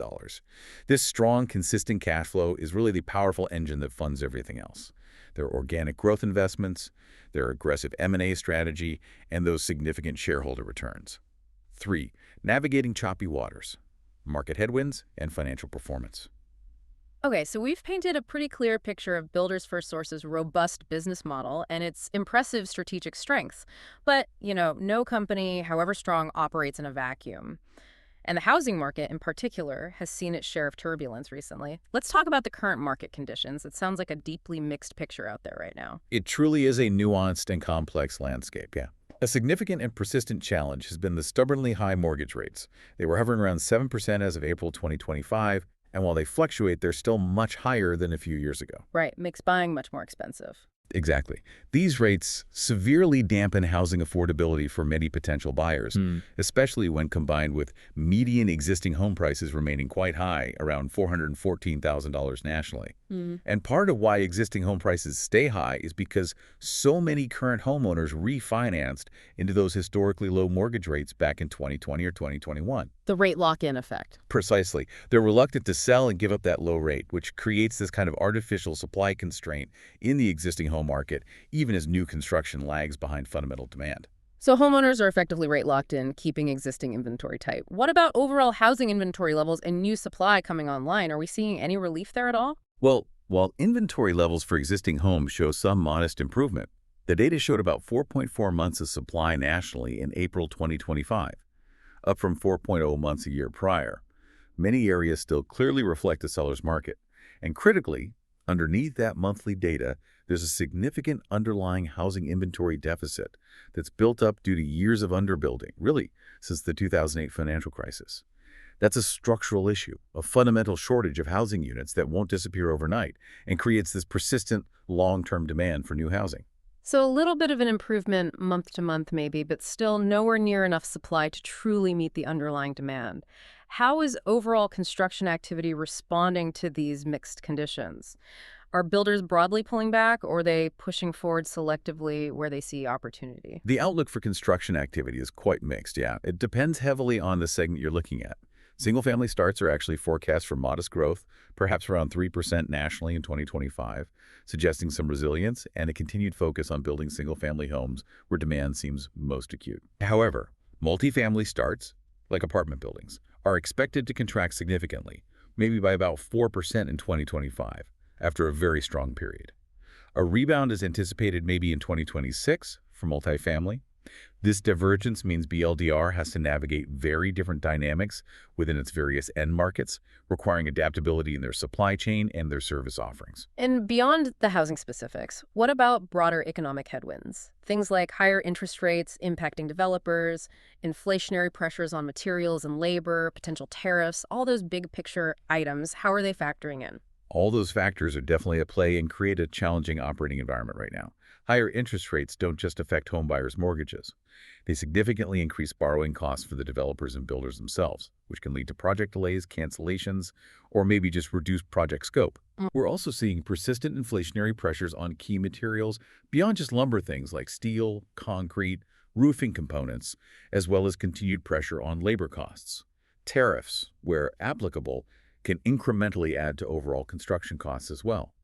This strong, consistent cash flow is really the powerful engine that funds everything else. Their organic growth investments, their aggressive M&A strategy, and those significant shareholder returns. 3. Navigating choppy waters, market headwinds, and financial performance. Okay, so we've painted a pretty clear picture of Builders FirstSource's robust business model and its impressive strategic strengths. But, no company, however strong, operates in a vacuum. And the housing market, in particular, has seen its share of turbulence recently. Let's talk about the current market conditions. It sounds like a deeply mixed picture out there right now. It truly is a nuanced and complex landscape, yeah. A significant and persistent challenge has been the stubbornly high mortgage rates. They were hovering around 7% as of April 2025, and while they fluctuate, they're still much higher than a few years ago. Right, makes buying much more expensive. Exactly. These rates severely dampen housing affordability for many potential buyers, especially when combined with median existing home prices remaining quite high, around $414,000 nationally. And part of why existing home prices stay high is because so many current homeowners refinanced into those historically low mortgage rates back in 2020 or 2021. The rate lock-in effect. Precisely. They're reluctant to sell and give up that low rate, which creates this kind of artificial supply constraint in the existing home market, even as new construction lags behind fundamental demand. So homeowners are effectively rate locked in, keeping existing inventory tight. What about overall housing inventory levels and new supply coming online? Are we seeing any relief there at all? Well, while inventory levels for existing homes show some modest improvement, the data showed about 4.4 months of supply nationally in April 2025, up from 4.0 months a year prior. Many areas still clearly reflect a seller's market. And critically, underneath that monthly data, there's a significant underlying housing inventory deficit that's built up due to years of underbuilding, really, since the 2008 financial crisis. That's a structural issue, a fundamental shortage of housing units that won't disappear overnight and creates this persistent, long-term demand for new housing. So a little bit of an improvement month to month maybe, but still nowhere near enough supply to truly meet the underlying demand. How is overall construction activity responding to these mixed conditions? Are builders broadly pulling back, or are they pushing forward selectively where they see opportunity? The outlook for construction activity is quite mixed, yeah. It depends heavily on the segment you're looking at. Single-family starts are actually forecast for modest growth, perhaps around 3% nationally in 2025, suggesting some resilience and a continued focus on building single-family homes where demand seems most acute. However, multifamily starts, like apartment buildings, are expected to contract significantly, maybe by about 4% in 2025, after a very strong period. A rebound is anticipated maybe in 2026 for multifamily. This divergence means BLDR has to navigate very different dynamics within its various end markets, requiring adaptability in their supply chain and their service offerings. And beyond the housing specifics, what about broader economic headwinds? Things like higher interest rates impacting developers, inflationary pressures on materials and labor, potential tariffs, all those big picture items, how are they factoring in? All those factors are definitely at play and create a challenging operating environment right now. Higher interest rates don't just affect homebuyers' mortgages. They significantly increase borrowing costs for the developers and builders themselves, which can lead to project delays, cancellations, or maybe just reduced project scope. We're also seeing persistent inflationary pressures on key materials beyond just lumber, things like steel, concrete, roofing components, as well as continued pressure on labor costs. Tariffs, where applicable, can incrementally add to overall construction costs as well.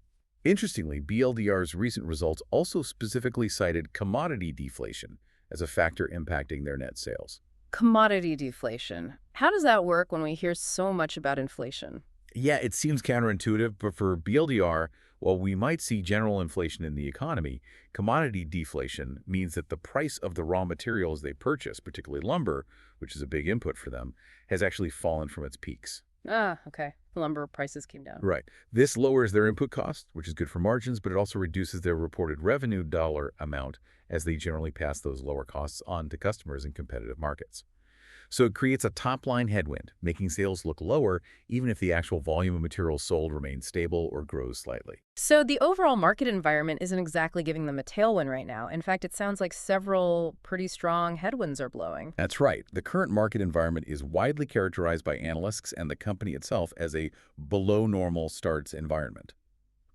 Interestingly, BLDR's recent results also specifically cited commodity deflation as a factor impacting their net sales. Commodity deflation. How does that work when we hear so much about inflation? Yeah, it seems counterintuitive, but for BLDR, while we might see general inflation in the economy, commodity deflation means that the price of the raw materials they purchase, particularly lumber, which is a big input for them, has actually fallen from its peaks. Ah, okay. Lumber prices came down. Right. This lowers their input costs, which is good for margins, but it also reduces their reported revenue dollar amount as they generally pass those lower costs on to customers in competitive markets. So it creates a top-line headwind, making sales look lower even if the actual volume of materials sold remains stable or grows slightly. So the overall market environment isn't exactly giving them a tailwind right now. In fact, it sounds like several pretty strong headwinds are blowing. That's right. The current market environment is widely characterized by analysts and the company itself as a below-normal starts environment.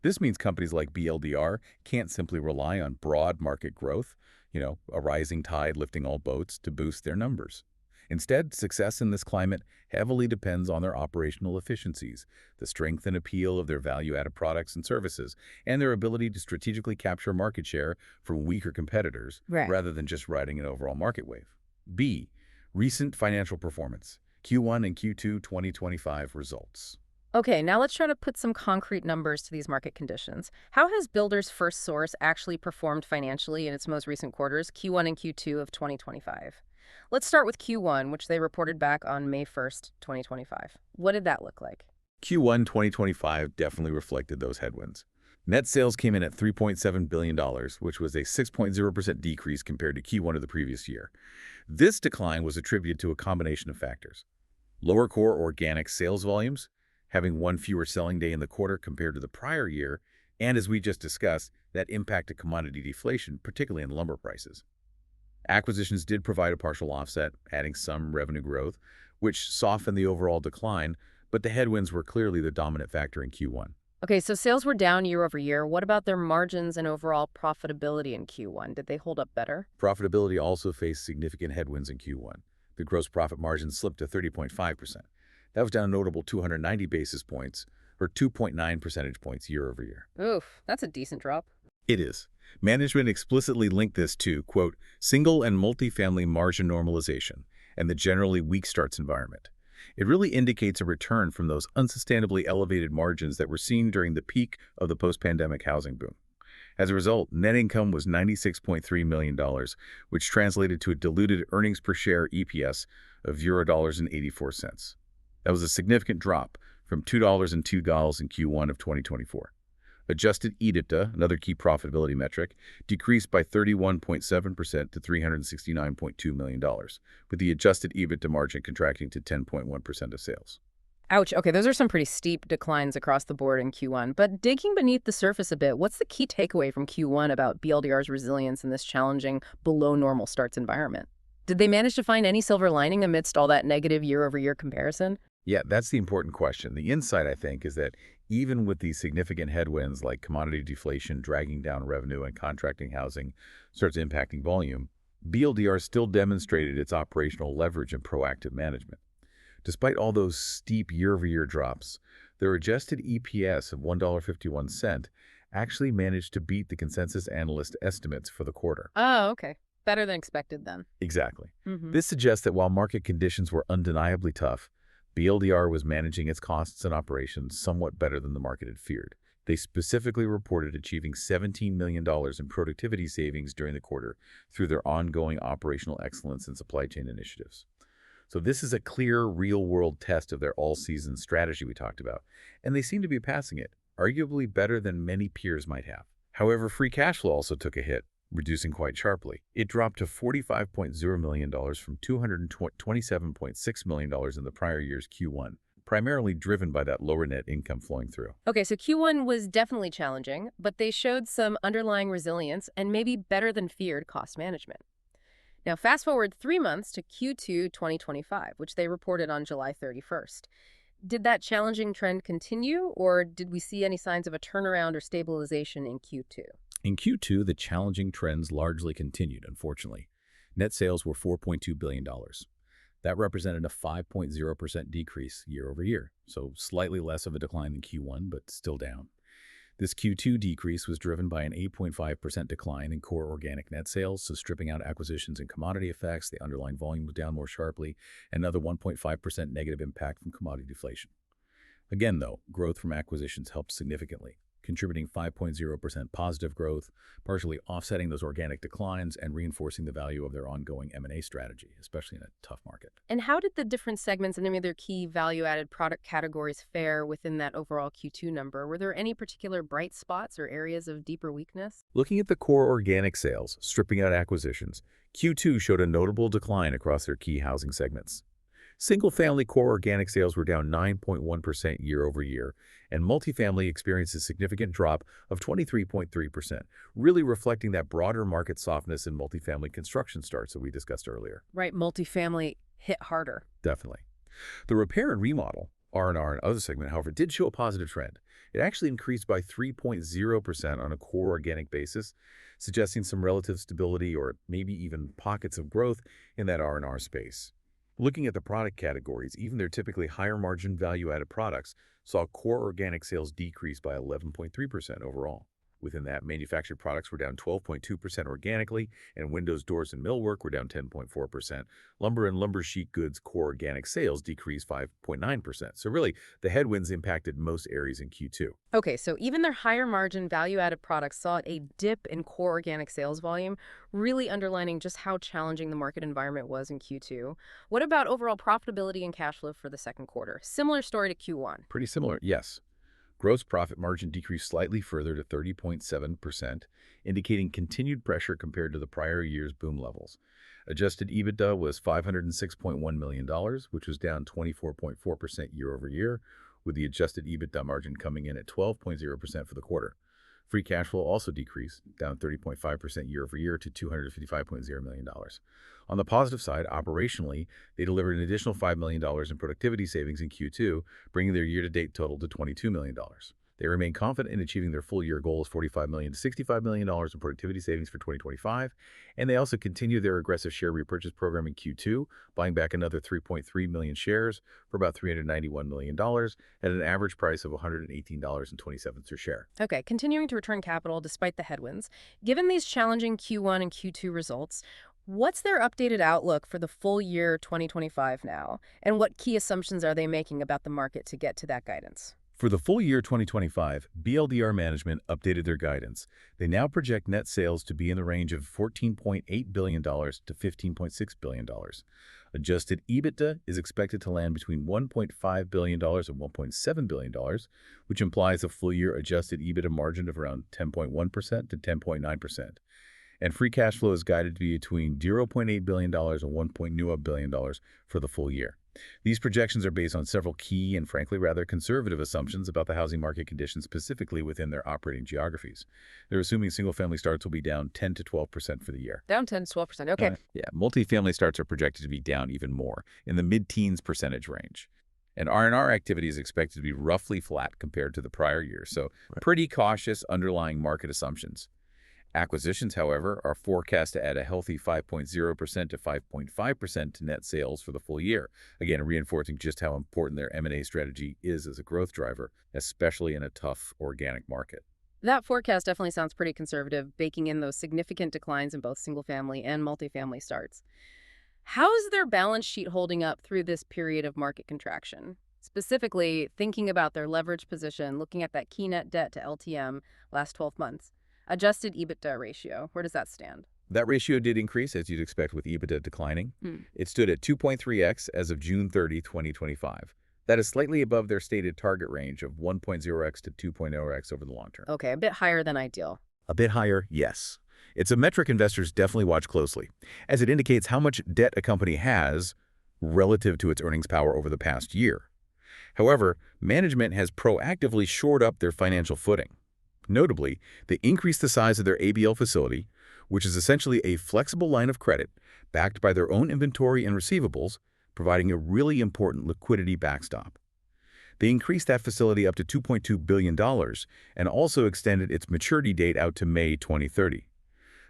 This means companies like BLDR can't simply rely on broad market growth, a rising tide lifting all boats, to boost their numbers. Instead, success in this climate heavily depends on their operational efficiencies, the strength and appeal of their value-added products and services, and their ability to strategically capture market share from weaker competitors Right. rather than just riding an overall market wave. B. Recent financial performance. Q1 and Q2 2025 results. Okay, now let's try to put some concrete numbers to these market conditions. How has Builder's FirstSource actually performed financially in its most recent quarters, Q1 and Q2 of 2025? Let's start with Q1, which they reported back on May 1st, 2025. What did that look like? Q1 2025 definitely reflected those headwinds. Net sales came in at $3.7 billion, which was a 6.0% decrease compared to Q1 of the previous year. This decline was attributed to a combination of factors. Lower core organic sales volumes, having one fewer selling day in the quarter compared to the prior year, and as we just discussed, that impacted commodity deflation, particularly in lumber prices. Acquisitions did provide a partial offset, adding some revenue growth, which softened the overall decline, but the headwinds were clearly the dominant factor in Q1. Okay, so sales were down year over year. What about their margins and overall profitability in Q1? Did they hold up better? Profitability also faced significant headwinds in Q1. The gross profit margin slipped to 30.5%. That was down a notable 290 basis points, or 2.9 percentage points year over year. Oof, that's a decent drop. It is. Management explicitly linked this to, quote, single and multifamily margin normalization and the generally weak starts environment. It really indicates a return from those unsustainably elevated margins that were seen during the peak of the post-pandemic housing boom. As a result, net income was $96.3 million, which translated to a diluted earnings per share EPS of $0.84. That was a significant drop from $2.02 in Q1 of 2024. Adjusted EBITDA, another key profitability metric, decreased by 31.7% to $369.2 million, with the adjusted EBITDA margin contracting to 10.1% of sales. Ouch. Okay, those are some pretty steep declines across the board in Q1. But digging beneath the surface a bit, what's the key takeaway from Q1 about BLDR's resilience in this challenging, below-normal starts environment? Did they manage to find any silver lining amidst all that negative year-over-year comparison? Yeah, that's the important question. The insight, I think, is that Even with these significant headwinds like commodity deflation dragging down revenue and contracting housing starts impacting volume, BLDR still demonstrated its operational leverage and proactive management. Despite all those steep year-over-year drops, their adjusted EPS of $1.51 actually managed to beat the consensus analyst estimates for the quarter. Oh, okay. Better than expected then. Exactly. Mm-hmm. This suggests that while market conditions were undeniably tough, BLDR was managing its costs and operations somewhat better than the market had feared. They specifically reported achieving $17 million in productivity savings during the quarter through their ongoing operational excellence and supply chain initiatives. So this is a clear, real-world test of their all-season strategy we talked about, and they seem to be passing it, arguably better than many peers might have. However, free cash flow also took a hit, reducing quite sharply. It dropped to $45.0 million from $227.6 million in the prior year's Q1, primarily driven by that lower net income flowing through. Okay, so Q1 was definitely challenging, but they showed some underlying resilience and maybe better than feared cost management. Now, fast forward 3 months to Q2 2025, which they reported on July 31st. Did that challenging trend continue, or did we see any signs of a turnaround or stabilization in Q2? In Q2, the challenging trends largely continued, unfortunately. Net sales were $4.2 billion. That represented a 5.0% decrease year over year, so slightly less of a decline than Q1, but still down. This Q2 decrease was driven by an 8.5% decline in core organic net sales, so stripping out acquisitions and commodity effects, the underlying volume was down more sharply, and another 1.5% negative impact from commodity deflation. Again, though, growth from acquisitions helped significantly, contributing 5.0% positive growth, partially offsetting those organic declines and reinforcing the value of their ongoing M&A strategy, especially in a tough market. And how did the different segments and any of their key value-added product categories fare within that overall Q2 number? Were there any particular bright spots or areas of deeper weakness? Looking at the core organic sales, stripping out acquisitions, Q2 showed a notable decline across their key housing segments. Single-family core organic sales were down 9.1% year over year, and multifamily experienced a significant drop of 23.3%, really reflecting that broader market softness in multifamily construction starts that we discussed earlier. Right, multifamily hit harder. Definitely. The repair and remodel, R&R and other segment, however, did show a positive trend. It actually increased by 3.0% on a core organic basis, suggesting some relative stability or maybe even pockets of growth in that R&R space. Looking at the product categories, even their typically higher margin value-added products saw core organic sales decrease by 11.3% overall. Within that, manufactured products were down 12.2% organically, and windows, doors, and millwork were down 10.4%. Lumber and lumber sheet goods core organic sales decreased 5.9%. So really, the headwinds impacted most areas in Q2. Okay, so even their higher margin value-added products saw a dip in core organic sales volume, really underlining just how challenging the market environment was in Q2. What about overall profitability and cash flow for the second quarter? Similar story to Q1. Pretty similar, yes. Gross profit margin decreased slightly further to 30.7%, indicating continued pressure compared to the prior year's boom levels. Adjusted EBITDA was $506.1 million, which was down 24.4% year over year, with the adjusted EBITDA margin coming in at 12.0% for the quarter. Free cash flow also decreased, down 30.5% year over year to $255.0 million. On the positive side, operationally, they delivered an additional $5 million in productivity savings in Q2, bringing their year-to-date total to $22 million. They remain confident in achieving their full-year goal of $45 million to $65 million in productivity savings for 2025, and they also continue their aggressive share repurchase program in Q2, buying back another 3.3 million shares for about $391 million at an average price of $118.27 per share. Okay, continuing to return capital despite the headwinds. Given these challenging Q1 and Q2 results, what's their updated outlook for the full year 2025 now? And what key assumptions are they making about the market to get to that guidance? For the full year 2025, BLDR management updated their guidance. They now project net sales to be in the range of $14.8 billion to $15.6 billion. Adjusted EBITDA is expected to land between $1.5 billion and $1.7 billion, which implies a full-year adjusted EBITDA margin of around 10.1% to 10.9%. And free cash flow is guided to be between $0.8 billion and $1.0 billion for the full year. These projections are based on several key and frankly rather conservative assumptions about the housing market conditions specifically within their operating geographies. They're assuming single-family starts will be down 10 to 12% for the year. Down 10 to 12%. Okay. Multifamily starts are projected to be down even more, in the mid-teens percentage range. And R&R activity is expected to be roughly flat compared to the prior year, so Right. pretty cautious underlying market assumptions. Acquisitions, however, are forecast to add a healthy 5.0% to 5.5% to net sales for the full year, again reinforcing just how important their M&A strategy is as a growth driver, especially in a tough organic market. That forecast definitely sounds pretty conservative, baking in those significant declines in both single-family and multifamily starts. How is their balance sheet holding up through this period of market contraction? Specifically, thinking about their leverage position, looking at that key net debt to LTM last 12 months. Adjusted EBITDA ratio, where does that stand? That ratio did increase, as you'd expect with EBITDA declining. Hmm. It stood at 2.3x as of June 30, 2025. That is slightly above their stated target range of 1.0x to 2.0x over the long term. Okay, a bit higher than ideal. A bit higher, yes. It's a metric investors definitely watch closely, as it indicates how much debt a company has relative to its earnings power over the past year. However, management has proactively shored up their financial footing. Notably, they increased the size of their ABL facility, which is essentially a flexible line of credit backed by their own inventory and receivables, providing a really important liquidity backstop. They increased that facility up to $2.2 billion and also extended its maturity date out to May 2030.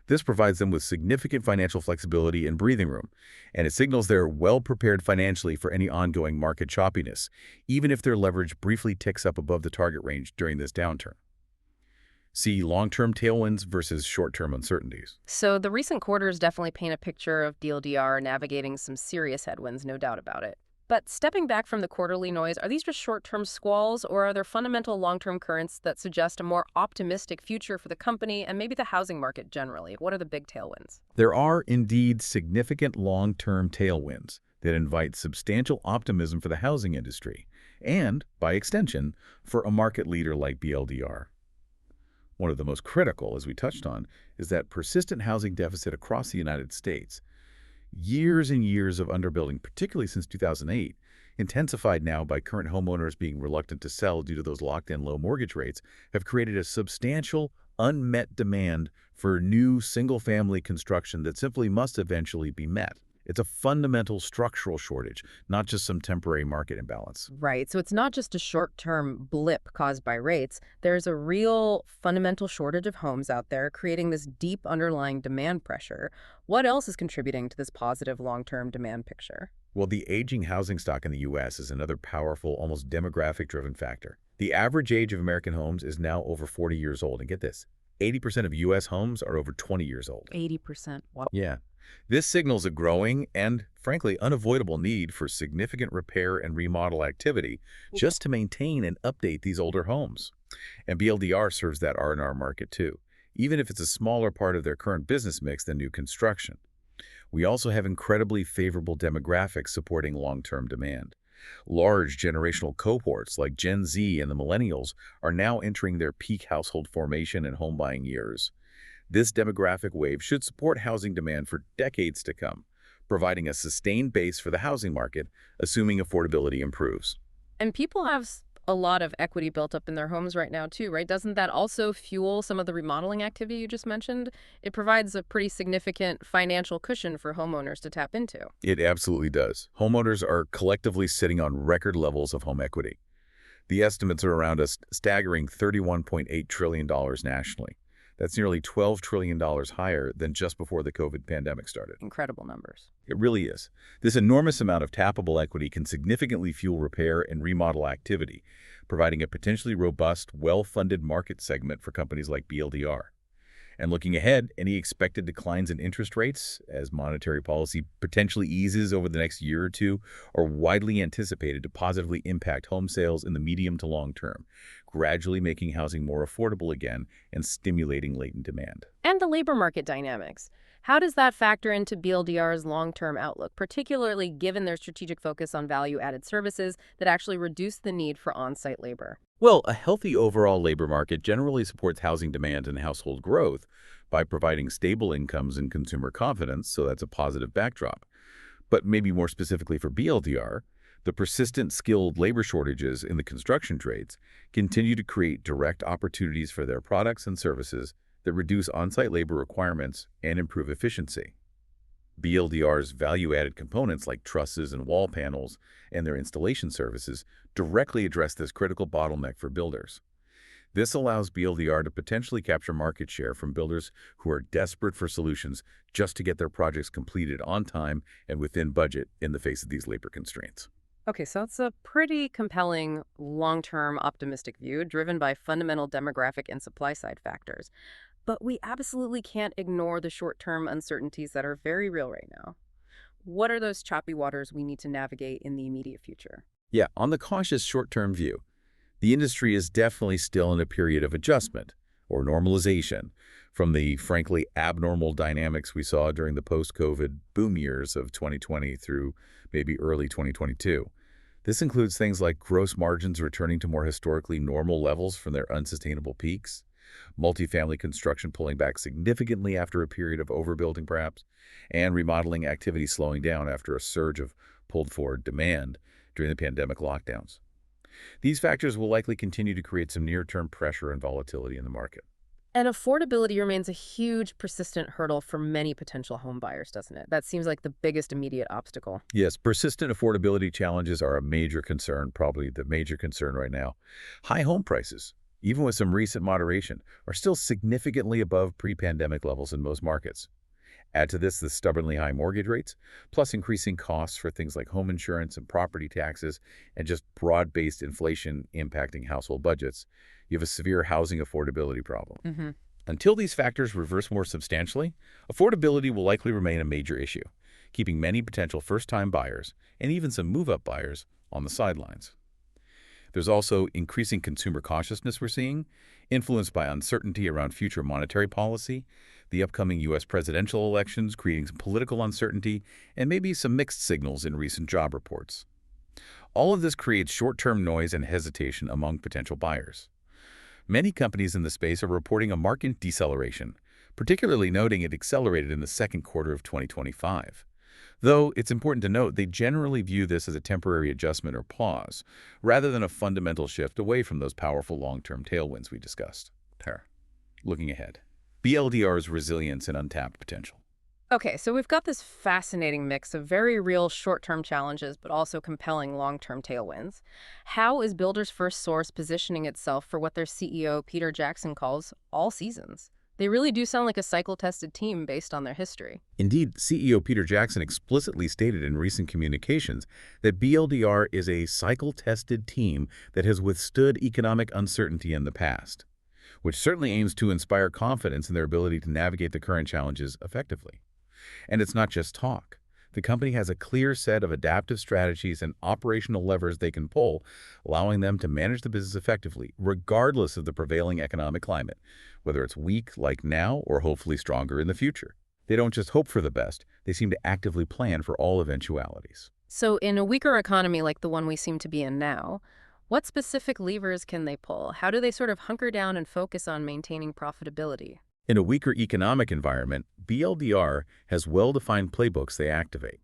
This provides them with significant financial flexibility and breathing room, and it signals they're well prepared financially for any ongoing market choppiness, even if their leverage briefly ticks up above the target range during this downturn. See long-term tailwinds versus short-term uncertainties. So the recent quarters definitely paint a picture of BLDR navigating some serious headwinds, no doubt about it. But stepping back from the quarterly noise, are these just short-term squalls, or are there fundamental long-term currents that suggest a more optimistic future for the company and maybe the housing market generally? What are the big tailwinds? There are indeed significant long-term tailwinds that invite substantial optimism for the housing industry and, by extension, for a market leader like BLDR. One of the most critical, as we touched on, is that persistent housing deficit across the United States. Years and years of underbuilding, particularly since 2008, intensified now by current homeowners being reluctant to sell due to those locked-in low mortgage rates, have created a substantial, unmet demand for new single-family construction that simply must eventually be met. It's a fundamental structural shortage, not just some temporary market imbalance. Right. So it's not just a short-term blip caused by rates. There's a real fundamental shortage of homes out there, creating this deep underlying demand pressure. What else is contributing to this positive long-term demand picture? Well, the aging housing stock in the U.S. is another powerful, almost demographic-driven factor. The average age of American homes is now over 40 years old. And get this, 80% of U.S. homes are over 20 years old. 80%. Wow. Yeah. This signals a growing and, frankly, unavoidable need for significant repair and remodel activity just to maintain and update these older homes. And BLDR serves that R&R market too, even if it's a smaller part of their current business mix than new construction. We also have incredibly favorable demographics supporting long-term demand. Large generational cohorts like Gen Z and the millennials are now entering their peak household formation and home buying years. This demographic wave should support housing demand for decades to come, providing a sustained base for the housing market, assuming affordability improves. And people have a lot of equity built up in their homes right now too, right? Doesn't that also fuel some of the remodeling activity you just mentioned? It provides a pretty significant financial cushion for homeowners to tap into. It absolutely does. Homeowners are collectively sitting on record levels of home equity. The estimates are around a staggering $31.8 trillion nationally. That's nearly $12 trillion higher than just before the COVID pandemic started. Incredible numbers. It really is. This enormous amount of tappable equity can significantly fuel repair and remodel activity, providing a potentially robust, well-funded market segment for companies like BLDR. And looking ahead, any expected declines in interest rates as monetary policy potentially eases over the next year or two are widely anticipated to positively impact home sales in the medium to long term, gradually making housing more affordable again and stimulating latent demand. And the labor market dynamics. How does that factor into BLDR's long-term outlook, particularly given their strategic focus on value-added services that actually reduce the need for on-site labor? Well, a healthy overall labor market generally supports housing demand and household growth by providing stable incomes and consumer confidence, so that's a positive backdrop. But maybe more specifically for BLDR, the persistent skilled labor shortages in the construction trades continue to create direct opportunities for their products and services that reduce on-site labor requirements and improve efficiency. BLDR's value-added components like trusses and wall panels and their installation services directly address this critical bottleneck for builders. This allows BLDR to potentially capture market share from builders who are desperate for solutions just to get their projects completed on time and within budget in the face of these labor constraints. Okay, so it's a pretty compelling long-term optimistic view driven by fundamental demographic and supply side factors. But we absolutely can't ignore the short-term uncertainties that are very real right now. What are those choppy waters we need to navigate in the immediate future? Yeah, on the cautious short-term view, the industry is definitely still in a period of adjustment or normalization from the frankly abnormal dynamics we saw during the post-COVID boom years of 2020 through maybe early 2022. This includes things like gross margins returning to more historically normal levels from their unsustainable peaks, multifamily construction pulling back significantly after a period of overbuilding perhaps, and remodeling activity slowing down after a surge of pulled forward demand during the pandemic lockdowns. These factors will likely continue to create some near-term pressure and volatility in the market. And affordability remains a huge, persistent hurdle for many potential home buyers, doesn't it? That seems like the biggest immediate obstacle. Yes, persistent affordability challenges are a major concern, probably the major concern right now. High home prices, even with some recent moderation, are still significantly above pre-pandemic levels in most markets. Add to this the stubbornly high mortgage rates, plus increasing costs for things like home insurance and property taxes, and just broad-based inflation impacting household budgets. You have a severe housing affordability problem. Hmm. Until these factors reverse more substantially, affordability will likely remain a major issue, keeping many potential first-time buyers and even some move-up buyers on the sidelines. There's also increasing consumer cautiousness we're seeing, influenced by uncertainty around future monetary policy, the upcoming U.S. presidential elections creating some political uncertainty, and maybe some mixed signals in recent job reports. All of this creates short-term noise and hesitation among potential buyers. Many companies in the space are reporting a marked deceleration, particularly noting it accelerated in the second quarter of 2025. Though it's important to note they generally view this as a temporary adjustment or pause, rather than a fundamental shift away from those powerful long-term tailwinds we discussed. Looking ahead, BLDR's resilience and untapped potential. Okay, so we've got this fascinating mix of very real short-term challenges, but also compelling long-term tailwinds. How is Builder's FirstSource positioning itself for what their CEO, Peter Jackson, calls all seasons? They really do sound like a cycle-tested team based on their history. Indeed, CEO Peter Jackson explicitly stated in recent communications that BLDR is a cycle-tested team that has withstood economic uncertainty in the past, which certainly aims to inspire confidence in their ability to navigate the current challenges effectively. And it's not just talk. The company has a clear set of adaptive strategies and operational levers they can pull, allowing them to manage the business effectively, regardless of the prevailing economic climate, whether it's weak like now or hopefully stronger in the future. They don't just hope for the best, they seem to actively plan for all eventualities. So in a weaker economy like the one we seem to be in now, what specific levers can they pull? How do they sort of hunker down and focus on maintaining profitability? In a weaker economic environment, BLDR has well-defined playbooks they activate.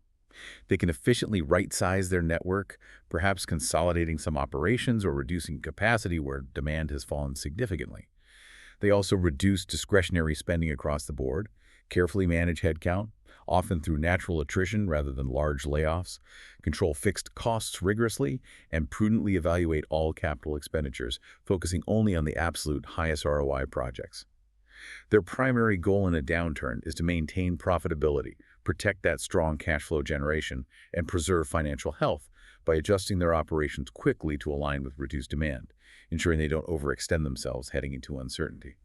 They can efficiently right-size their network, perhaps consolidating some operations or reducing capacity where demand has fallen significantly. They also reduce discretionary spending across the board, carefully manage headcount, often through natural attrition rather than large layoffs, control fixed costs rigorously, and prudently evaluate all capital expenditures, focusing only on the absolute highest ROI projects. Their primary goal in a downturn is to maintain profitability, protect that strong cash flow generation, and preserve financial health by adjusting their operations quickly to align with reduced demand, ensuring they don't overextend themselves heading into uncertainty.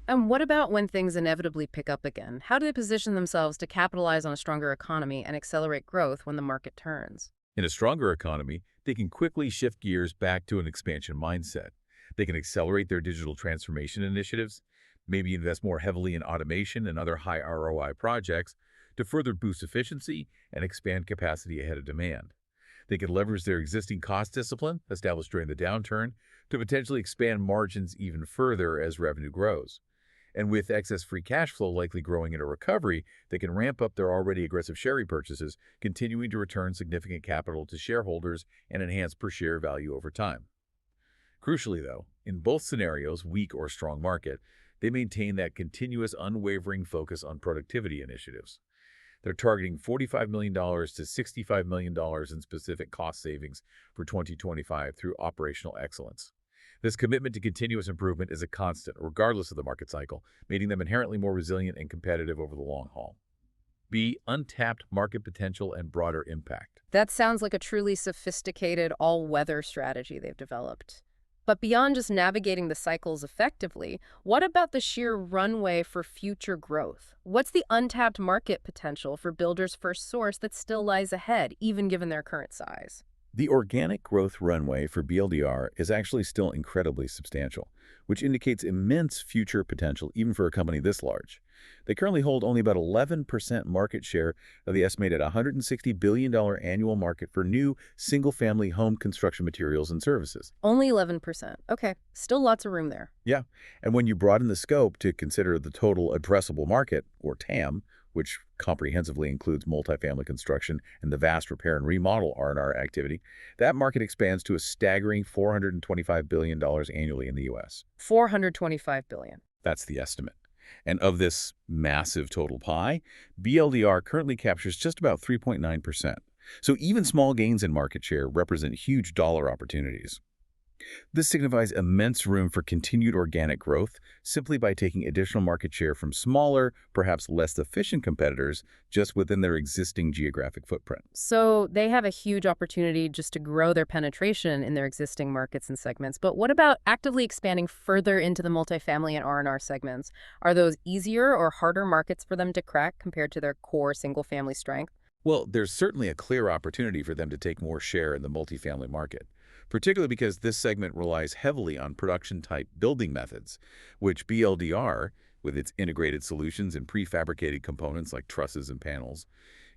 And what about when things inevitably pick up again? How do they position themselves to capitalize on a stronger economy and accelerate growth when the market turns? In a stronger economy, they can quickly shift gears back to an expansion mindset. They can accelerate their digital transformation initiatives, maybe invest more heavily in automation and other high ROI projects to further boost efficiency and expand capacity ahead of demand. They can leverage their existing cost discipline, established during the downturn, to potentially expand margins even further as revenue grows. And with excess free cash flow likely growing in a recovery, they can ramp up their already aggressive share repurchases, continuing to return significant capital to shareholders and enhance per-share value over time. Crucially, though, in both scenarios, weak or strong market, they maintain that continuous, unwavering focus on productivity initiatives. They're targeting $45 million to $65 million in specific cost savings for 2025 through operational excellence. This commitment to continuous improvement is a constant, regardless of the market cycle, making them inherently more resilient and competitive over the long haul. B. Untapped market potential and broader impact. That sounds like a truly sophisticated all-weather strategy they've developed. But beyond just navigating the cycles effectively, what about the sheer runway for future growth? What's the untapped market potential for Builders FirstSource that still lies ahead, even given their current size? The organic growth runway for BLDR is actually still incredibly substantial, which indicates immense future potential even for a company this large. They currently hold only about 11% market share of the estimated $160 billion annual market for new single-family home construction materials and services. Only 11%. Okay, still lots of room there. Yeah, and when you broaden the scope to consider the total addressable market, or TAM, which comprehensively includes multifamily construction and the vast repair and remodel R&R activity, that market expands to a staggering $425 billion annually in the U.S. $425 billion. That's the estimate. And of this massive total pie, BLDR currently captures just about 3.9%. So even small gains in market share represent huge dollar opportunities. This signifies immense room for continued organic growth simply by taking additional market share from smaller, perhaps less efficient competitors just within their existing geographic footprint. So they have a huge opportunity just to grow their penetration in their existing markets and segments. But what about actively expanding further into the multifamily and R&R segments? Are those easier or harder markets for them to crack compared to their core single-family strength? Well, there's certainly a clear opportunity for them to take more share in the multifamily market, particularly because this segment relies heavily on production-type building methods, which BLDR, with its integrated solutions and prefabricated components like trusses and panels,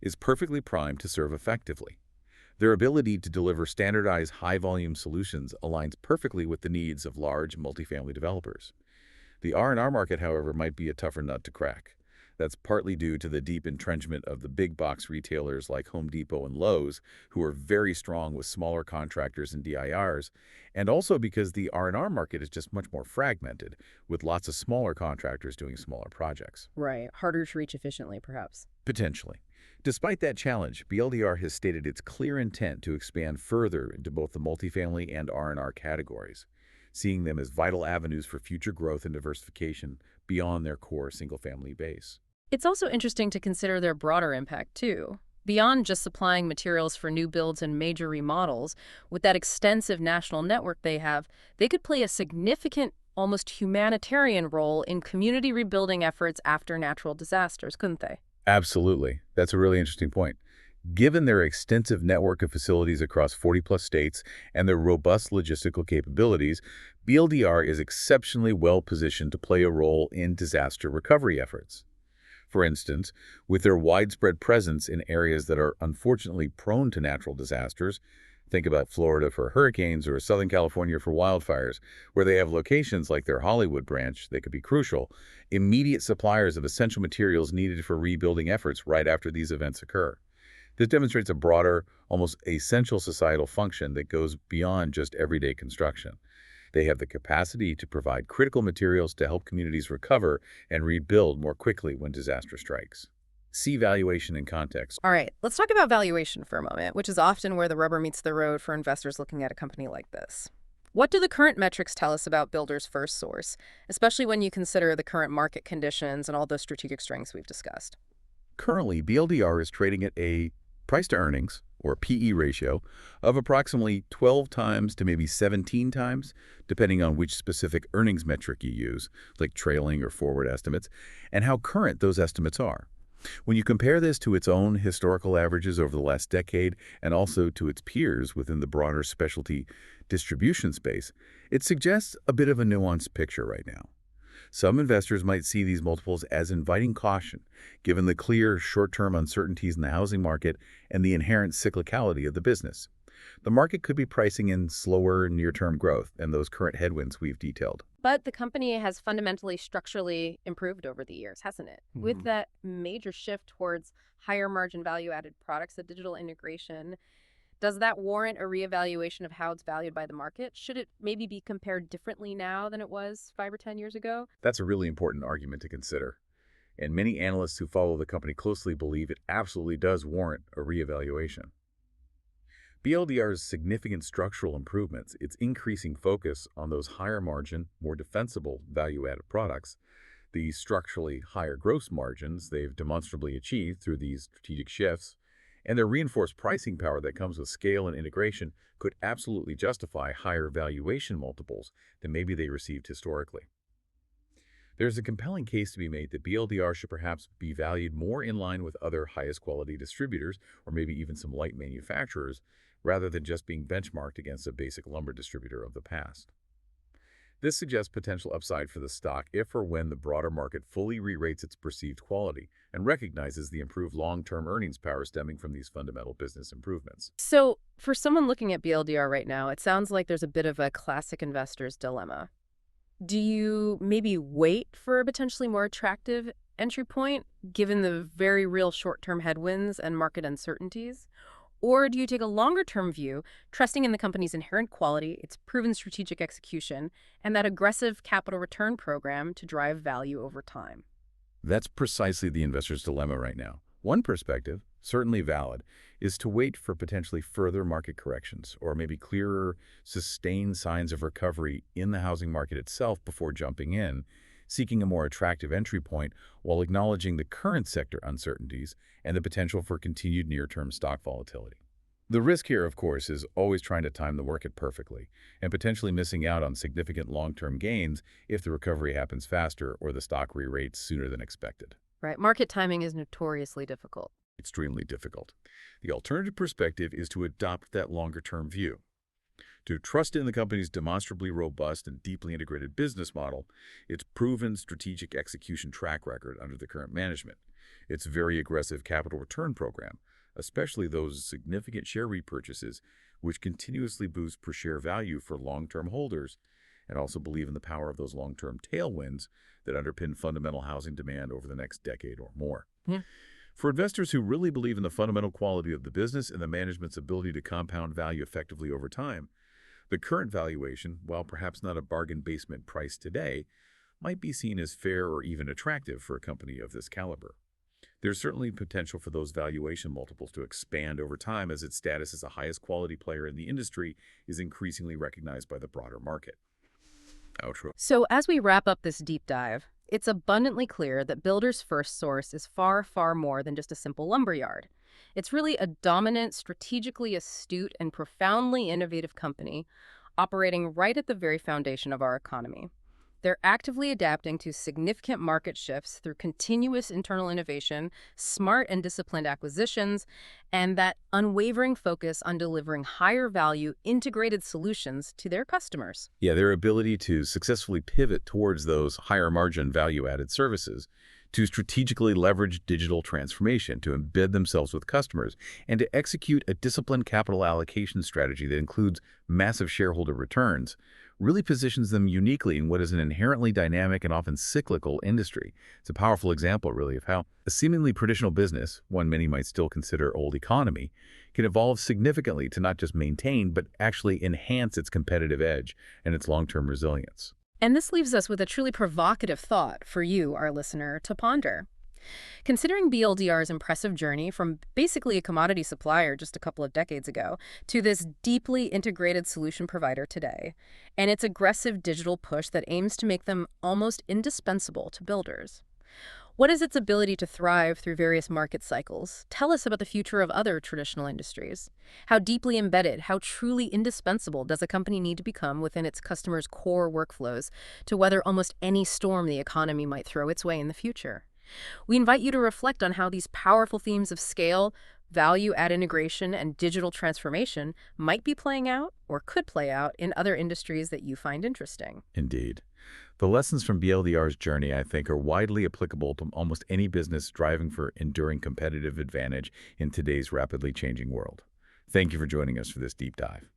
is perfectly primed to serve effectively. Their ability to deliver standardized high-volume solutions aligns perfectly with the needs of large multifamily developers. The R&R market, however, might be a tougher nut to crack. That's partly due to the deep entrenchment of the big box retailers like Home Depot and Lowe's, who are very strong with smaller contractors and DIRs, and also because the R&R market is just much more fragmented, with lots of smaller contractors doing smaller projects. Right. Harder to reach efficiently, perhaps. Potentially. Despite that challenge, BLDR has stated its clear intent to expand further into both the multifamily and R&R categories, seeing them as vital avenues for future growth and diversification beyond their core single-family base. It's also interesting to consider their broader impact, too. Beyond just supplying materials for new builds and major remodels, with that extensive national network they have, they could play a significant, almost humanitarian role in community rebuilding efforts after natural disasters, couldn't they? Absolutely. That's a really interesting point. Given their extensive network of facilities across 40-plus states and their robust logistical capabilities, BLDR is exceptionally well-positioned to play a role in disaster recovery efforts. For instance, with their widespread presence in areas that are unfortunately prone to natural disasters, think about Florida for hurricanes or Southern California for wildfires, where they have locations like their Hollywood branch that could be crucial, immediate suppliers of essential materials needed for rebuilding efforts right after these events occur. This demonstrates a broader, almost essential societal function that goes beyond just everyday construction. They have the capacity to provide critical materials to help communities recover and rebuild more quickly when disaster strikes. See valuation in context. All right, let's talk about valuation for a moment, which is often where the rubber meets the road for investors looking at a company like this. What do the current metrics tell us about Builders FirstSource, especially when you consider the current market conditions and all those strategic strengths we've discussed? Currently, BLDR is trading at a price-to-earnings, or PE ratio, of approximately 12 times to maybe 17 times, depending on which specific earnings metric you use, like trailing or forward estimates, and how current those estimates are. When you compare this to its own historical averages over the last decade and also to its peers within the broader specialty distribution space, it suggests a bit of a nuanced picture right now. Some investors might see these multiples as inviting caution, given the clear short-term uncertainties in the housing market and the inherent cyclicality of the business. The market could be pricing in slower near-term growth and those current headwinds we've detailed. But the company has fundamentally structurally improved over the years, hasn't it? With that major shift towards higher margin value-added products, the digital integration, does that warrant a reevaluation of how it's valued by the market? Should it maybe be compared differently now than it was 5 or 10 years ago? That's a really important argument to consider. and many analysts who follow the company closely believe it absolutely does warrant a reevaluation. BLDR's significant structural improvements, its increasing focus on those higher margin, more defensible value-added products, the structurally higher gross margins they've demonstrably achieved through these strategic shifts, and their reinforced pricing power that comes with scale and integration could absolutely justify higher valuation multiples than maybe they received historically. There's a compelling case to be made that BLDR should perhaps be valued more in line with other highest quality distributors, or maybe even some light manufacturers, rather than just being benchmarked against a basic lumber distributor of the past. This suggests potential upside for the stock if or when the broader market fully re-rates its perceived quality and recognizes the improved long-term earnings power stemming from these fundamental business improvements. So, for someone looking at BLDR right now, it sounds like there's a bit of a classic investor's dilemma. Do you maybe wait for a potentially more attractive entry point, given the very real short-term headwinds and market uncertainties? Or do you take a longer-term view, trusting in the company's inherent quality, its proven strategic execution, and that aggressive capital return program to drive value over time? That's precisely the investor's dilemma right now. One perspective, certainly valid, is to wait for potentially further market corrections or maybe clearer, sustained signs of recovery in the housing market itself before jumping in, seeking a more attractive entry point while acknowledging the current sector uncertainties and the potential for continued near-term stock volatility. The risk here, of course, is always trying to time the market perfectly and potentially missing out on significant long-term gains if the recovery happens faster or the stock re-rates sooner than expected. Right, market timing is notoriously difficult. Extremely difficult. The alternative perspective is to adopt that longer-term view, to trust in the company's demonstrably robust and deeply integrated business model, its proven strategic execution track record under the current management, its very aggressive capital return program, especially those significant share repurchases which continuously boost per share value for long-term holders, and also believe in the power of those long-term tailwinds that underpin fundamental housing demand over the next decade or more. Yeah. For investors who really believe in the fundamental quality of the business and the management's ability to compound value effectively over time, the current valuation, while perhaps not a bargain basement price today, might be seen as fair or even attractive for a company of this caliber. There's certainly potential for those valuation multiples to expand over time as its status as the highest quality player in the industry is increasingly recognized by the broader market. Outro. So as we wrap up this deep dive, it's abundantly clear that Builders FirstSource is far, far more than just a simple lumberyard. It's really a dominant, strategically astute, and profoundly innovative company operating right at the very foundation of our economy. They're actively adapting to significant market shifts through continuous internal innovation, smart and disciplined acquisitions, and that unwavering focus on delivering higher value integrated solutions to their customers. Yeah, their ability to successfully pivot towards those higher margin value-added services, to strategically leverage digital transformation, to embed themselves with customers, and to execute a disciplined capital allocation strategy that includes massive shareholder returns, really positions them uniquely in what is an inherently dynamic and often cyclical industry. It's a powerful example, really, of how a seemingly traditional business, one many might still consider old economy, can evolve significantly to not just maintain, but actually enhance its competitive edge and its long-term resilience. And this leaves us with a truly provocative thought for you, our listener, to ponder. Considering BLDR's impressive journey from basically a commodity supplier just a couple of decades ago to this deeply integrated solution provider today, and its aggressive digital push that aims to make them almost indispensable to builders, what is its ability to thrive through various market cycles? Tell us about the future of other traditional industries. How deeply embedded, how truly indispensable does a company need to become within its customers' core workflows to weather almost any storm the economy might throw its way in the future? We invite you to reflect on how these powerful themes of scale, value-add integration, and digital transformation might be playing out or could play out in other industries that you find interesting. Indeed. The lessons from BLDR's journey, I think, are widely applicable to almost any business striving for enduring competitive advantage in today's rapidly changing world. Thank you for joining us for this deep dive.